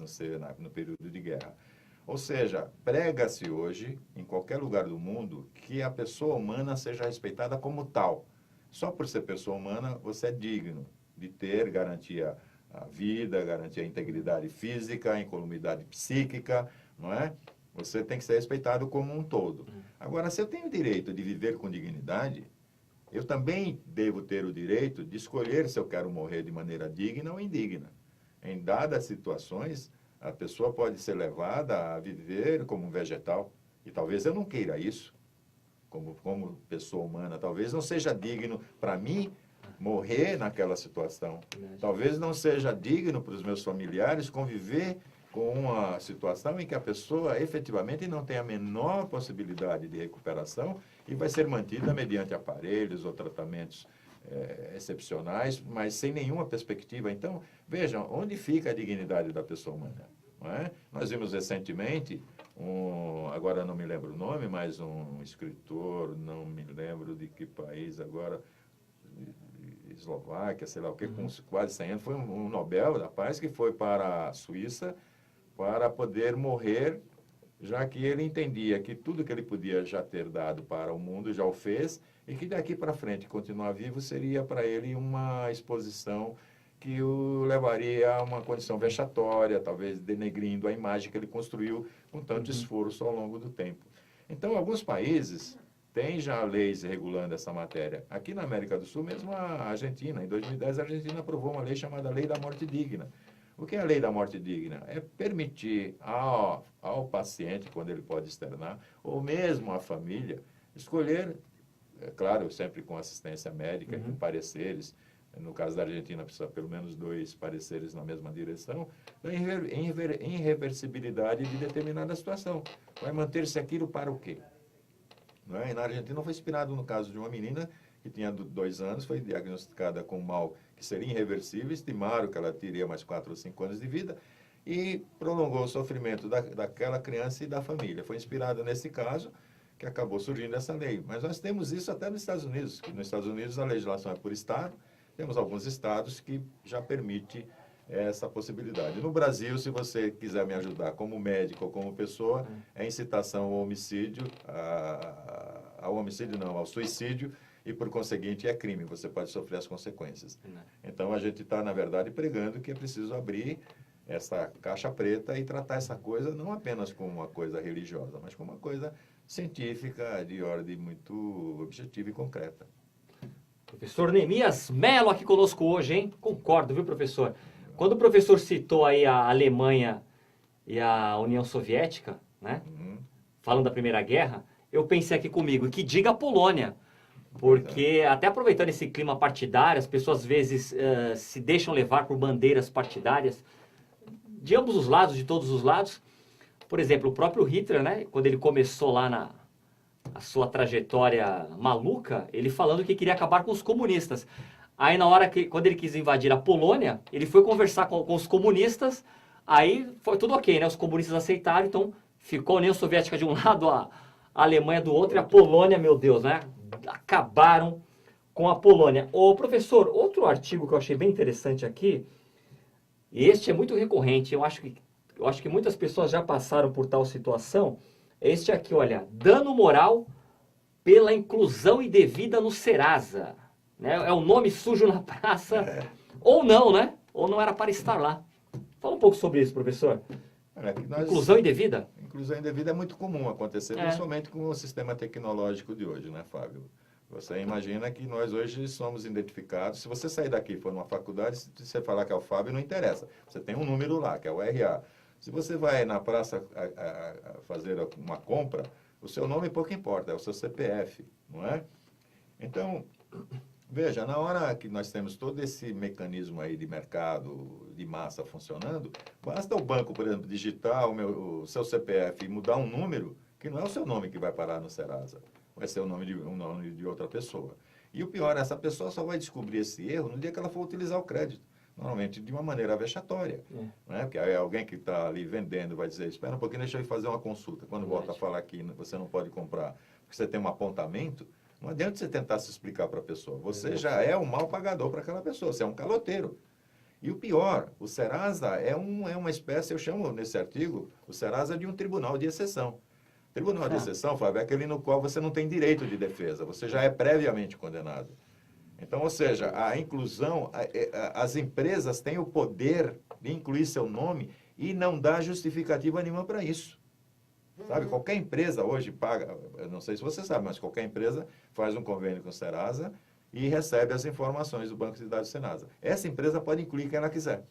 no período de guerra. Ou seja, prega-se hoje, em qualquer lugar do mundo, que a pessoa humana seja respeitada como tal. Só por ser pessoa humana, você é digno de ter garantia à vida, garantia à integridade física, à incolumidade psíquica, não é? Você tem que ser respeitado como um todo. Agora, se eu tenho o direito de viver com dignidade, eu também devo ter o direito de escolher se eu quero morrer de maneira digna ou indigna. Em dadas situações, a pessoa pode ser levada a viver como um vegetal. E talvez eu não queira isso, como pessoa humana. Talvez não seja digno para mim morrer naquela situação. Talvez não seja digno para os meus familiares conviver com uma situação em que a pessoa efetivamente não tem a menor possibilidade de recuperação e vai ser mantida mediante aparelhos ou tratamentos excepcionais, mas sem nenhuma perspectiva. Então, vejam, onde fica a dignidade da pessoa humana? Não é? Nós vimos recentemente, agora não me lembro o nome, mas um escritor, não me lembro de que país agora, Eslováquia, sei lá o que, com quase 100 anos, foi um Nobel da Paz que foi para a Suíça para poder morrer, já que ele entendia que tudo que ele podia já ter dado para o mundo já o fez, e que daqui para frente continuar vivo seria para ele uma exposição que o levaria a uma condição vexatória, talvez denegrindo a imagem que ele construiu com tanto esforço ao longo do tempo. Então, alguns países têm já leis regulando essa matéria. Aqui na América do Sul, mesmo a Argentina, em 2010, a Argentina aprovou uma lei chamada Lei da Morte Digna. O que é a Lei da Morte Digna? É permitir ao paciente, quando ele pode externar, ou mesmo à família, escolher, claro, sempre com assistência médica, com pareceres. No caso da Argentina, precisa pelo menos 2 pareceres na mesma direção, da irreversibilidade de determinada situação. Vai manter-se aquilo para o quê? não é? E na Argentina foi inspirado no caso de uma menina que tinha 2 anos, foi diagnosticada com um mal que seria irreversível, estimaram que ela teria mais 4 ou 5 anos de vida e prolongou o sofrimento daquela criança e da família. Foi inspirado nesse caso que acabou surgindo essa lei. Mas nós temos isso até nos Estados Unidos, que nos Estados Unidos a legislação é por estado, temos alguns estados que já permitem essa possibilidade. No Brasil, se você quiser me ajudar como médico ou como pessoa, é incitação ao homicídio, ao suicídio, e por conseguinte é crime, você pode sofrer as consequências. Então a gente está, na verdade, pregando que é preciso abrir essa caixa preta e tratar essa coisa não apenas como uma coisa religiosa, mas como uma coisa científica de ordem muito objetiva e concreta. Professor Neemias Mello aqui conosco hoje, hein? Concordo, viu, professor? Quando o professor citou aí a Alemanha e a União Soviética, né? Falando da Primeira Guerra, eu pensei aqui comigo, que diga a Polônia. Porque, até aproveitando esse clima partidário, as pessoas às vezes se deixam levar por bandeiras partidárias de ambos os lados, de todos os lados. Por exemplo, o próprio Hitler, né? Quando ele começou lá a sua trajetória maluca, ele falando que queria acabar com os comunistas. Aí na hora quando ele quis invadir a Polônia, ele foi conversar com os comunistas, aí foi tudo ok, né? Os comunistas aceitaram, então ficou a União Soviética de um lado, a Alemanha do outro e a Polônia, meu Deus, né? Acabaram com a Polônia. Ô professor, outro artigo que eu achei bem interessante aqui, e este é muito recorrente, eu acho que muitas pessoas já passaram por tal situação, é este aqui, olha, dano moral pela inclusão indevida no Serasa. Né? É o nome sujo na praça, ou não, né? Ou não era para estar lá. Fala um pouco sobre isso, professor. Inclusão indevida? Inclusão indevida é muito comum acontecer, principalmente com o sistema tecnológico de hoje, né, Fábio? Você imagina que nós hoje somos identificados. Se você sair daqui e for numa faculdade, se você falar que é o Fábio, não interessa. Você tem um número lá, que é o RA. Se você vai na praça fazer uma compra, o seu nome pouco importa, é o seu CPF, não é? Então, veja, na hora que nós temos todo esse mecanismo aí de mercado de massa funcionando, basta o banco, por exemplo, digitar o seu CPF e mudar um número, que não é o seu nome que vai parar no Serasa, vai ser o nome de outra pessoa. E o pior, essa pessoa só vai descobrir esse erro no dia que ela for utilizar o crédito, normalmente de uma maneira vexatória. Né? Porque aí alguém que está ali vendendo vai dizer, espera um pouquinho, deixa eu ir fazer uma consulta. Quando volta a falar que você não pode comprar porque você tem um apontamento, não adianta você tentar se explicar para a pessoa. Você já é um mal pagador para aquela pessoa, você é um caloteiro. E o pior, o Serasa é uma espécie, eu chamo nesse artigo, o Serasa de um tribunal de exceção. Tribunal de exceção, Fábio, é aquele no qual você não tem direito de defesa, você já é previamente condenado. Então, ou seja, a inclusão, as empresas têm o poder de incluir seu nome e não dá justificativa nenhuma para isso. Sabe, qualquer empresa hoje paga, eu não sei se você sabe, mas qualquer empresa faz um convênio com o Serasa e recebe as informações do Banco de Dados Serasa. Essa empresa pode incluir quem ela quiser.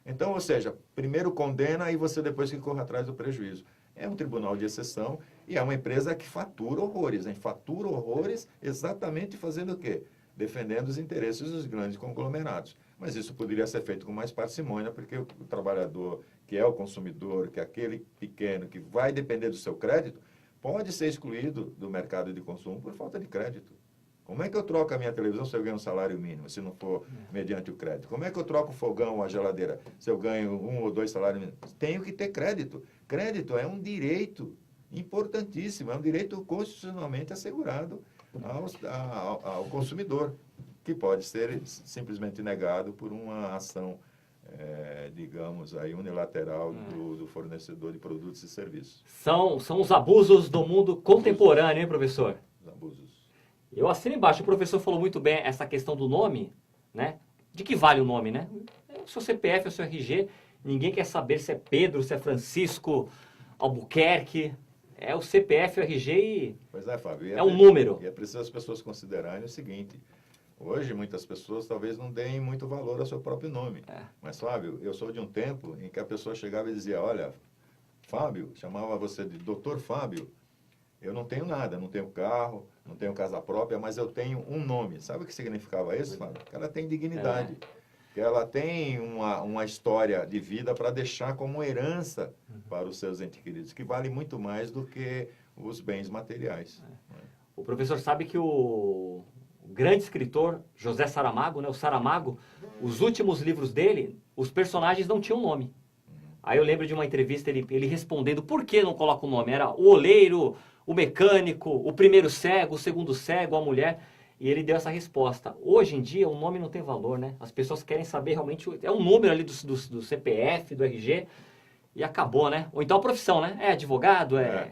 Então, ou seja, primeiro condena e você depois que corre atrás do prejuízo. É um tribunal de exceção e é uma empresa que fatura horrores, hein? Fatura horrores exatamente fazendo o quê? Defendendo os interesses dos grandes conglomerados. Mas isso poderia ser feito com mais parcimônia, porque o trabalhador, que é o consumidor, que é aquele pequeno que vai depender do seu crédito, pode ser excluído do mercado de consumo por falta de crédito. Como é que eu troco a minha televisão se eu ganho um salário mínimo, se não for mediante o crédito? Como é que eu troco o fogão ou a geladeira se eu ganho 1 ou 2 salários mínimos? Tenho que ter crédito. Crédito é um direito importantíssimo, é um direito constitucionalmente assegurado ao consumidor, que pode ser simplesmente negado por uma ação, digamos, aí, unilateral do fornecedor de produtos e serviços. São os abusos do mundo contemporâneo, hein, professor? Os abusos. Eu assino embaixo, o professor falou muito bem essa questão do nome, né? De que vale o nome, né? É o seu CPF, é o seu RG, ninguém quer saber se é Pedro, se é Francisco, Albuquerque, é o CPF, o RG e pois é, Fábio, é um número. E é preciso as pessoas considerarem o seguinte, hoje muitas pessoas talvez não deem muito valor ao seu próprio nome, mas Fábio, eu sou de um tempo em que a pessoa chegava e dizia, olha, Fábio, chamava você de Dr. Fábio, eu não tenho nada, não tenho carro, não tenho casa própria, mas eu tenho um nome. Sabe o que significava isso, Fábio? Que ela tem dignidade, que ela tem uma história de vida para deixar como herança para os seus entes queridos, que vale muito mais do que os bens materiais. O professor sabe que o grande escritor José Saramago, né, o Saramago, os últimos livros dele, os personagens não tinham nome. Aí eu lembro de uma entrevista, ele respondendo por que não coloca o nome. Era o oleiro, o mecânico, o primeiro cego, o segundo cego, a mulher. E ele deu essa resposta. Hoje em dia, o nome não tem valor, né? As pessoas querem saber realmente... É um número ali do CPF, do RG, e acabou, né? Ou então a profissão, né? É advogado, é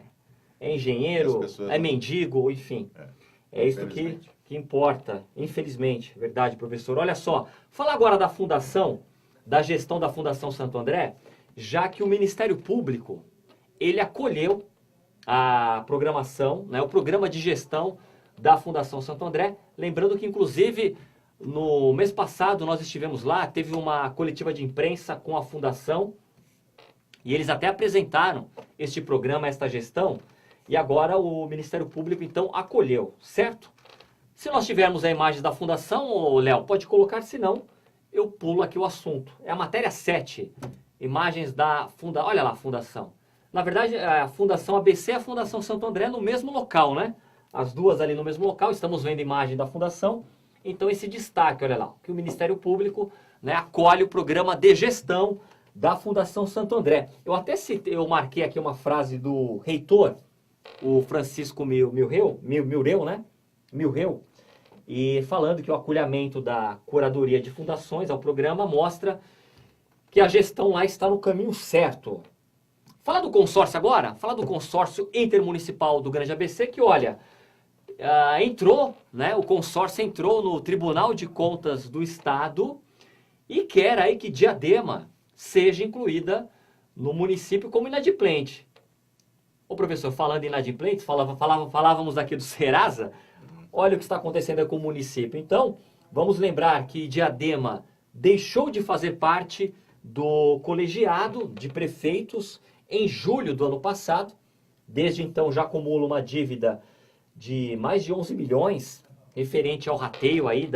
engenheiro, é mendigo, enfim. É isso que importa, infelizmente. Verdade, professor. Olha só, falar agora da fundação, da gestão da Fundação Santo André, já que o Ministério Público, ele acolheu a programação, né, o programa de gestão da Fundação Santo André. Lembrando que, inclusive, no mês passado nós estivemos lá, teve uma coletiva de imprensa com a Fundação, e eles até apresentaram este programa, esta gestão, e agora o Ministério Público, então, acolheu, certo? Se nós tivermos a imagem da Fundação, Léo, pode colocar, senão eu pulo aqui o assunto. É a matéria 7, imagens da Fundação. Olha lá a Fundação. Na verdade, a Fundação ABC e a Fundação Santo André no mesmo local, né? As duas ali no mesmo local, estamos vendo a imagem da Fundação. Então esse destaque, olha lá, que o Ministério Público, né, acolhe o programa de gestão da Fundação Santo André. Eu até citei, eu marquei aqui uma frase do reitor, o Francisco Milreu, né? Milreu, e falando que o acolhimento da curadoria de fundações ao programa mostra que a gestão lá está no caminho certo. Fala do consórcio agora, fala do consórcio intermunicipal do Grande ABC, que olha, o consórcio entrou no Tribunal de Contas do Estado e quer aí que Diadema seja incluída no município como inadimplente. Ô professor, falando em inadimplentes, falávamos aqui do Serasa, olha o que está acontecendo aí com o município. Então, vamos lembrar que Diadema deixou de fazer parte do colegiado de prefeitos em julho do ano passado. Desde então já acumula uma dívida de mais de 11 milhões, referente ao rateio aí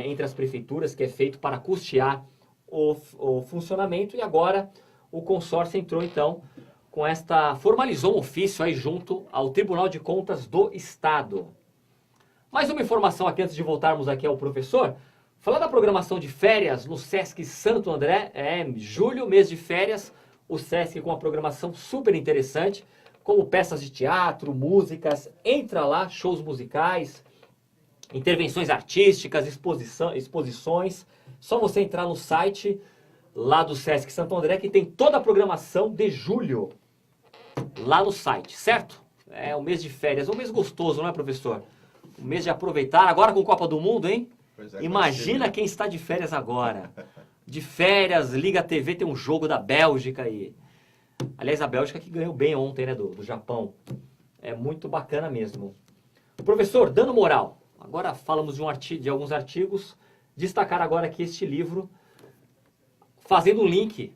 entre as prefeituras, que é feito para custear o funcionamento. E agora o consórcio entrou então formalizou um ofício aí junto ao Tribunal de Contas do Estado. Mais uma informação aqui antes de voltarmos aqui ao professor. Falar da programação de férias no Sesc Santo André, julho, mês de férias, o Sesc com uma programação super interessante, como peças de teatro, músicas, entra lá, shows musicais, intervenções artísticas, exposições. Só você entrar no site lá do Sesc Santo André, que tem toda a programação de julho lá no site, certo? É o mês de férias, um mês gostoso, não é, professor? Um mês de aproveitar, agora com Copa do Mundo, hein? Imagina quem está de férias agora. De férias, liga a TV, tem um jogo da Bélgica aí. Aliás, a Bélgica que ganhou bem ontem, né, do Japão. É muito bacana mesmo. Professor, dano moral. Agora falamos de alguns artigos. Destacar agora aqui este livro, fazendo um link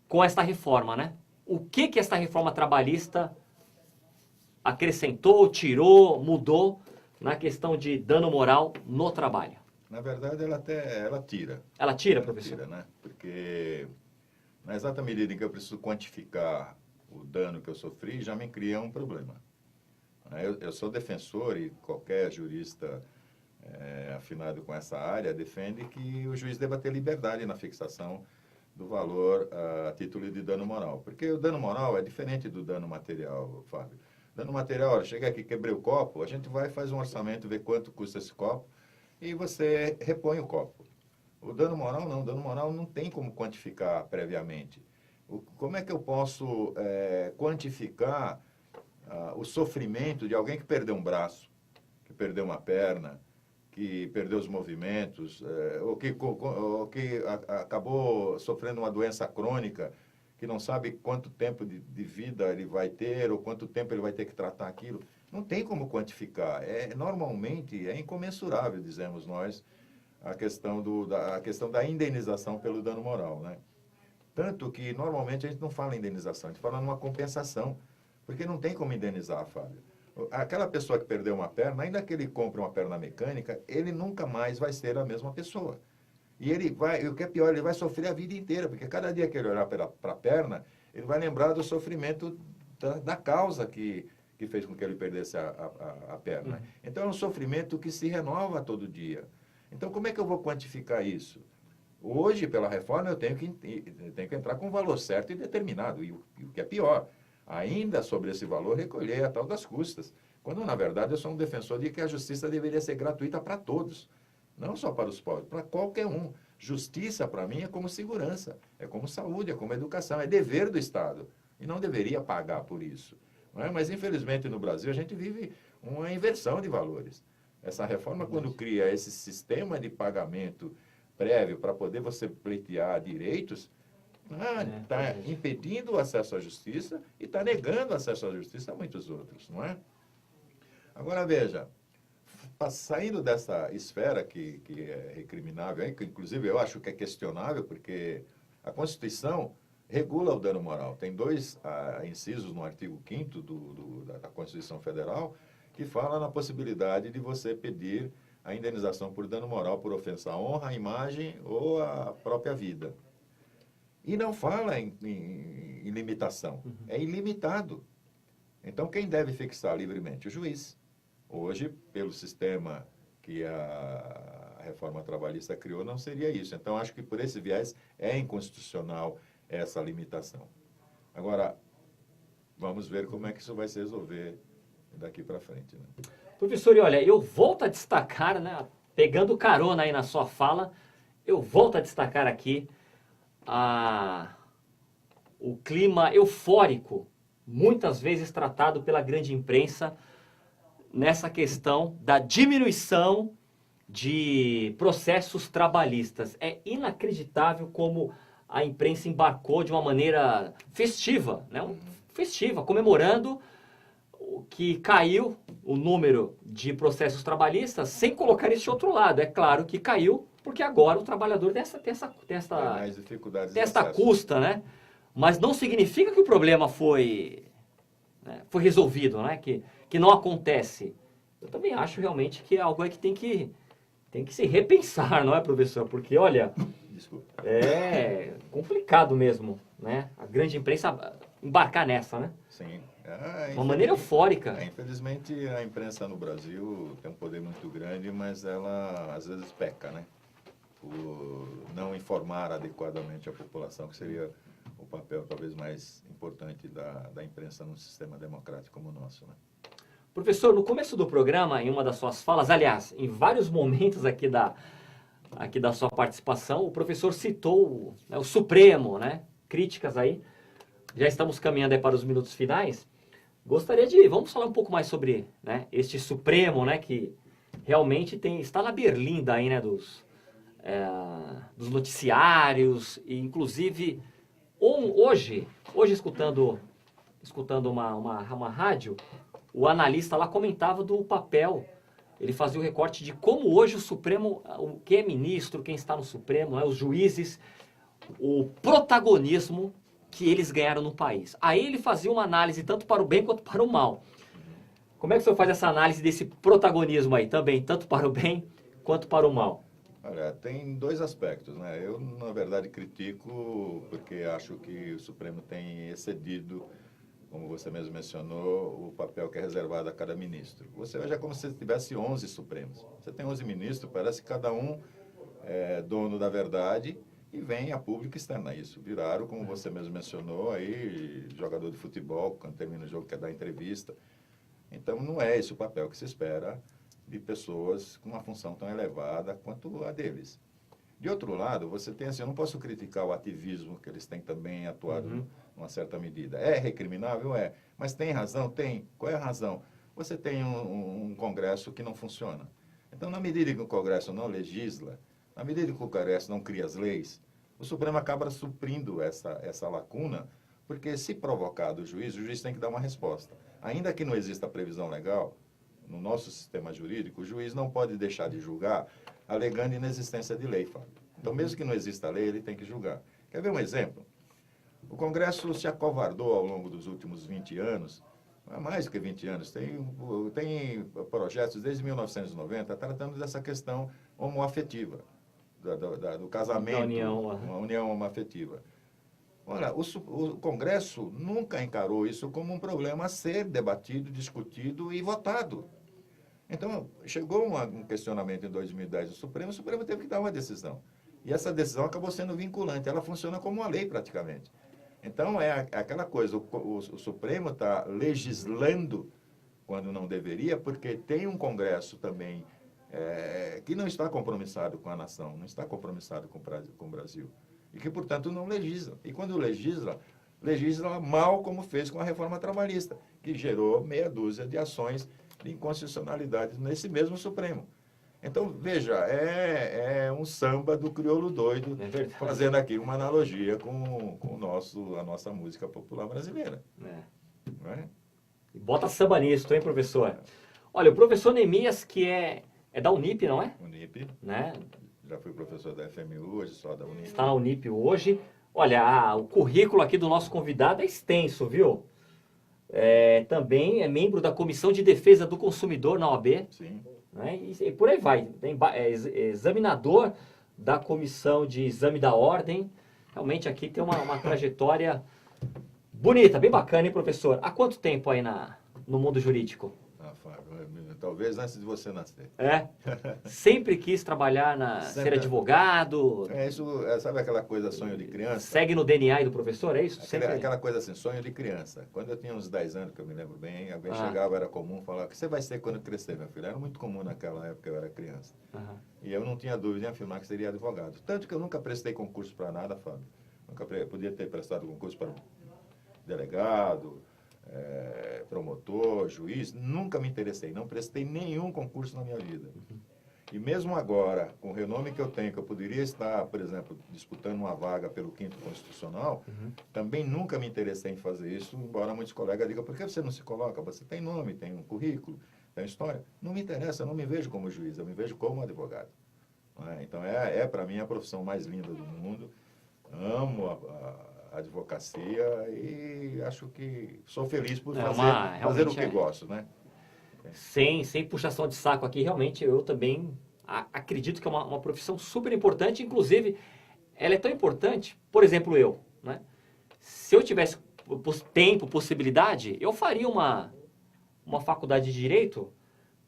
com esta reforma, né? O que esta reforma trabalhista acrescentou, tirou, mudou na questão de dano moral no trabalho? Na verdade, ela tira. Ela tira, professor? Tira, né? Porque na exata medida em que eu preciso quantificar o dano que eu sofri, já me cria um problema. Eu sou defensor, e qualquer jurista afinado com essa área defende que o juiz deva ter liberdade na fixação do valor a título de dano moral. Porque o dano moral é diferente do dano material, Fábio. Dano material, olha, chega aqui, quebrei o copo, a gente vai, faz um orçamento, vê quanto custa esse copo, e você repõe o copo. O dano moral não, o dano moral não tem como quantificar previamente. Como é que eu posso quantificar o sofrimento de alguém que perdeu um braço, que perdeu uma perna, que perdeu os movimentos, ou que acabou sofrendo uma doença crônica, que não sabe quanto tempo de vida ele vai ter, ou quanto tempo ele vai ter que tratar aquilo? Não tem como quantificar. Normalmente é incomensurável, dizemos nós, a questão da indenização pelo dano moral, né? Tanto que normalmente a gente não fala em indenização, a gente fala numa compensação, porque não tem como indenizar, Fábio. Aquela pessoa que perdeu uma perna, ainda que ele compre uma perna mecânica, ele nunca mais vai ser a mesma pessoa. E o que é pior, ele vai sofrer a vida inteira, porque cada dia que ele olhar para a perna, ele vai lembrar do sofrimento da causa que que fez com que ele perdesse a perna. Então, é um sofrimento que se renova todo dia. Então, como é que eu vou quantificar isso? Hoje, pela reforma, eu tenho que entrar com um valor certo e determinado. E o que é pior, ainda sobre esse valor, recolher a tal das custas. Quando, na verdade, eu sou um defensor de que a justiça deveria ser gratuita para todos. Não só para os pobres, para qualquer um. Justiça, para mim, é como segurança, é como saúde, é como educação, é dever do Estado. E não deveria pagar por isso. Não é? Mas, infelizmente, no Brasil, a gente vive uma inversão de valores. Essa reforma, quando cria esse sistema de pagamento prévio para poder você pleitear direitos, está impedindo o acesso à justiça e está negando o acesso à justiça a muitos outros, não é? Agora, veja, saindo dessa esfera que é recriminável, que inclusive eu acho que é questionável, porque a Constituição regula o dano moral. Tem 2 incisos no artigo 5º da Constituição Federal que fala na possibilidade de você pedir a indenização por dano moral por ofensa à honra, à imagem ou à própria vida. E não fala em limitação, é ilimitado. Então, quem deve fixar livremente? O juiz. Hoje, pelo sistema que a reforma trabalhista criou, não seria isso. Então, acho que por esse viés é inconstitucional essa limitação. Agora, vamos ver como é que isso vai se resolver daqui para frente, né? Professor, e olha, eu volto a destacar, né, pegando carona aí na sua fala, eu volto a destacar aqui o clima eufórico, muitas vezes tratado pela grande imprensa, nessa questão da diminuição de processos trabalhistas. É inacreditável como a imprensa embarcou de uma maneira festiva, né, comemorando que caiu o número de processos trabalhistas, sem colocar esse outro lado. É claro que caiu, porque agora o trabalhador tem mais dificuldades esta custa, né? Mas não significa que o problema foi resolvido, né? Que não acontece. Eu também acho realmente que é algo aí que tem que se repensar, não é, professor? Porque, olha, é complicado mesmo, né? A grande imprensa embarcar nessa, né? Sim. Uma maneira eufórica. Infelizmente, a imprensa no Brasil tem um poder muito grande, mas ela, às vezes, peca, né? Por não informar adequadamente a população, que seria o papel, talvez, mais importante da imprensa num sistema democrático como o nosso, né? Professor, no começo do programa, em uma das suas falas, aliás, em vários momentos aqui da sua participação, o professor citou o Supremo, né? Críticas aí. Já estamos caminhando aí para os minutos finais. Vamos falar um pouco mais sobre, né, este Supremo, né, que realmente está na berlinda aí, né, dos noticiários, e inclusive hoje escutando uma rádio, o analista lá comentava do papel, ele fazia o recorte de como hoje o Supremo, quem é ministro, quem está no Supremo, né, os juízes, o protagonismo que eles ganharam no país. Aí ele fazia uma análise tanto para o bem quanto para o mal. Como é que o senhor faz essa análise desse protagonismo aí também, tanto para o bem quanto para o mal? Olha, tem 2 aspectos, né? Eu, na verdade, critico porque acho que o Supremo tem excedido, como você mesmo mencionou, o papel que é reservado a cada ministro. Você veja como se tivesse 11 Supremos. Você tem 11 ministros, parece que cada um é dono da verdade, e vem a público externa isso. Viraram, como você mesmo mencionou, aí, jogador de futebol, quando termina o jogo, quer dar entrevista. Então, não é esse o papel que se espera de pessoas com uma função tão elevada quanto a deles. De outro lado, você tem assim, eu não posso criticar o ativismo que eles têm também atuado numa certa medida. É recriminável? É. Mas tem razão? Tem. Qual é a razão? Você tem um Congresso que não funciona. Então, na medida que o Congresso não legisla, na medida que o Congresso não cria as leis, o Supremo acaba suprindo essa lacuna, porque se provocado o juiz tem que dar uma resposta. Ainda que não exista previsão legal, no nosso sistema jurídico, o juiz não pode deixar de julgar alegando inexistência de lei, Fábio. Então, mesmo que não exista lei, ele tem que julgar. Quer ver um exemplo? O Congresso se acovardou ao longo dos últimos 20 anos, há mais do que 20 anos, tem projetos desde 1990 tratando dessa questão homoafetiva, do casamento, uma união homoafetiva. Olha, o Congresso nunca encarou isso como um problema a ser debatido, discutido e votado. Então, chegou um questionamento em 2010 do Supremo, o Supremo teve que dar uma decisão. E essa decisão acabou sendo vinculante, ela funciona como uma lei praticamente. Então, é aquela coisa, o Supremo está legislando quando não deveria, porque tem um Congresso também que não está compromissado com a nação, não está compromissado com o Brasil. E que, portanto, não legisla. E quando legisla mal, como fez com a reforma trabalhista, que gerou meia dúzia de ações de inconstitucionalidade nesse mesmo Supremo. Então, veja, é um samba do crioulo doido, fazendo aqui uma analogia com a nossa música popular brasileira. Não é? E bota samba nisso, hein, professor? Olha, o professor Neemias, que é da Unip, não é? Unip. Né? Já fui professor da FMU, hoje só da Unip. Está na Unip hoje. Olha, o currículo aqui do nosso convidado é extenso, viu? Também é membro da Comissão de Defesa do Consumidor na OAB. Sim. Né? E por aí vai. Examinador da Comissão de Exame da Ordem. Realmente aqui tem uma trajetória bonita, bem bacana, hein, professor? Há quanto tempo aí no mundo jurídico? Fábio, talvez antes de você nascer. Sempre quis trabalhar ser advogado? Sabe aquela coisa sonho de criança? Segue no DNA aí do professor, é isso? Aquela coisa assim, sonho de criança. Quando eu tinha uns 10 anos, que eu me lembro bem, alguém chegava, era comum falar, o que você vai ser quando crescer, meu filho? Era muito comum naquela época, eu era criança. E eu não tinha dúvida em afirmar que seria advogado. Tanto que eu nunca prestei concurso para nada, Fábio. Podia ter prestado concurso para delegado, promotor, juiz, nunca me interessei, não prestei nenhum concurso na minha vida. E mesmo agora, com o renome que eu tenho, que eu poderia estar, por exemplo, disputando uma vaga pelo 5º Constitucional, também nunca me interessei em fazer isso, embora muitos colegas digam, por que você não se coloca? Você tem nome, tem um currículo, tem história. Não me interessa, eu não me vejo como juiz, eu me vejo como advogado. Então, para mim a profissão mais linda do mundo. Amo a advocacia e acho que sou feliz por fazer o que gosto, né? Sem puxação de saco aqui, realmente eu também acredito que é uma profissão super importante, inclusive ela é tão importante, por exemplo, eu, né? Se eu tivesse tempo, possibilidade, eu faria uma faculdade de Direito,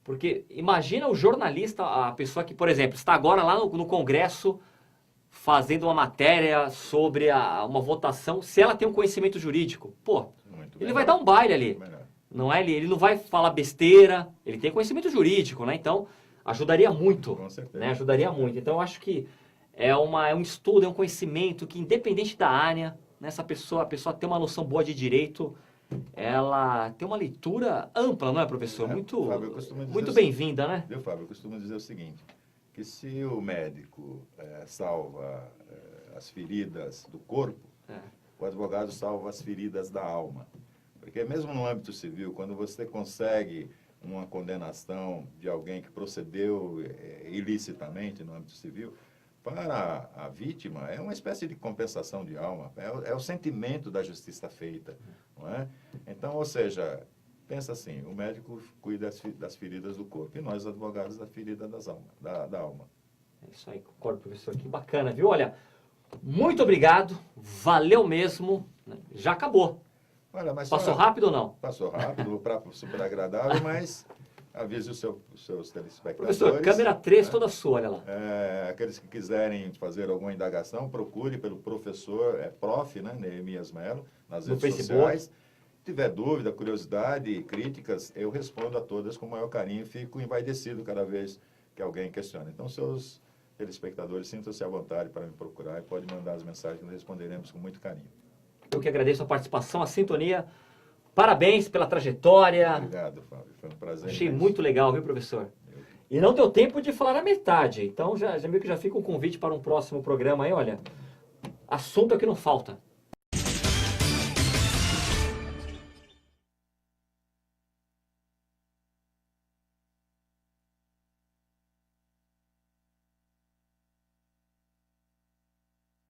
porque imagina o jornalista, a pessoa que, por exemplo, está agora lá no Congresso fazendo uma matéria sobre uma votação, se ela tem um conhecimento jurídico, ele vai dar um baile ali. Não é? Ele não vai falar besteira, ele tem conhecimento jurídico, né? Então, ajudaria muito. Com certeza. Né? Ajudaria muito. Então, eu acho que é um estudo, é um conhecimento que, independente da área, né, a pessoa tem uma noção boa de direito, ela tem uma leitura ampla, não é, professor? Muito bem-vinda, né? Viu, Fábio? Eu costumo dizer o seguinte, que se o médico salva as feridas do corpo, o advogado salva as feridas da alma. Porque mesmo no âmbito civil, quando você consegue uma condenação de alguém que procedeu ilicitamente no âmbito civil, para a vítima é uma espécie de compensação de alma, é o sentimento da justiça feita, não é? Então, ou seja, pensa assim, o médico cuida das feridas do corpo e nós, advogados, da ferida da alma. É isso aí, concordo, professor. Que bacana, viu? Olha, muito obrigado, valeu mesmo, né? Já acabou. Olha, mas passou rápido ou não? Passou rápido, super agradável, mas avise os seus telespectadores. Professor, câmera 3 toda sua, olha lá. Aqueles que quiserem fazer alguma indagação, procure pelo professor, prof, né, Neemias Melo, nas redes sociais. Se tiver dúvida, curiosidade, críticas, eu respondo a todas com o maior carinho e fico envaidecido cada vez que alguém questiona. Então, seus telespectadores, sintam-se à vontade para me procurar e podem mandar as mensagens que nós responderemos com muito carinho. Eu que agradeço a participação, a sintonia. Parabéns pela trajetória. Obrigado, Fábio. Foi um prazer. Achei muito legal, viu, professor? E não deu tempo de falar a metade. Então, já meio que já fica um convite para um próximo programa aí, olha. Assunto é que não falta.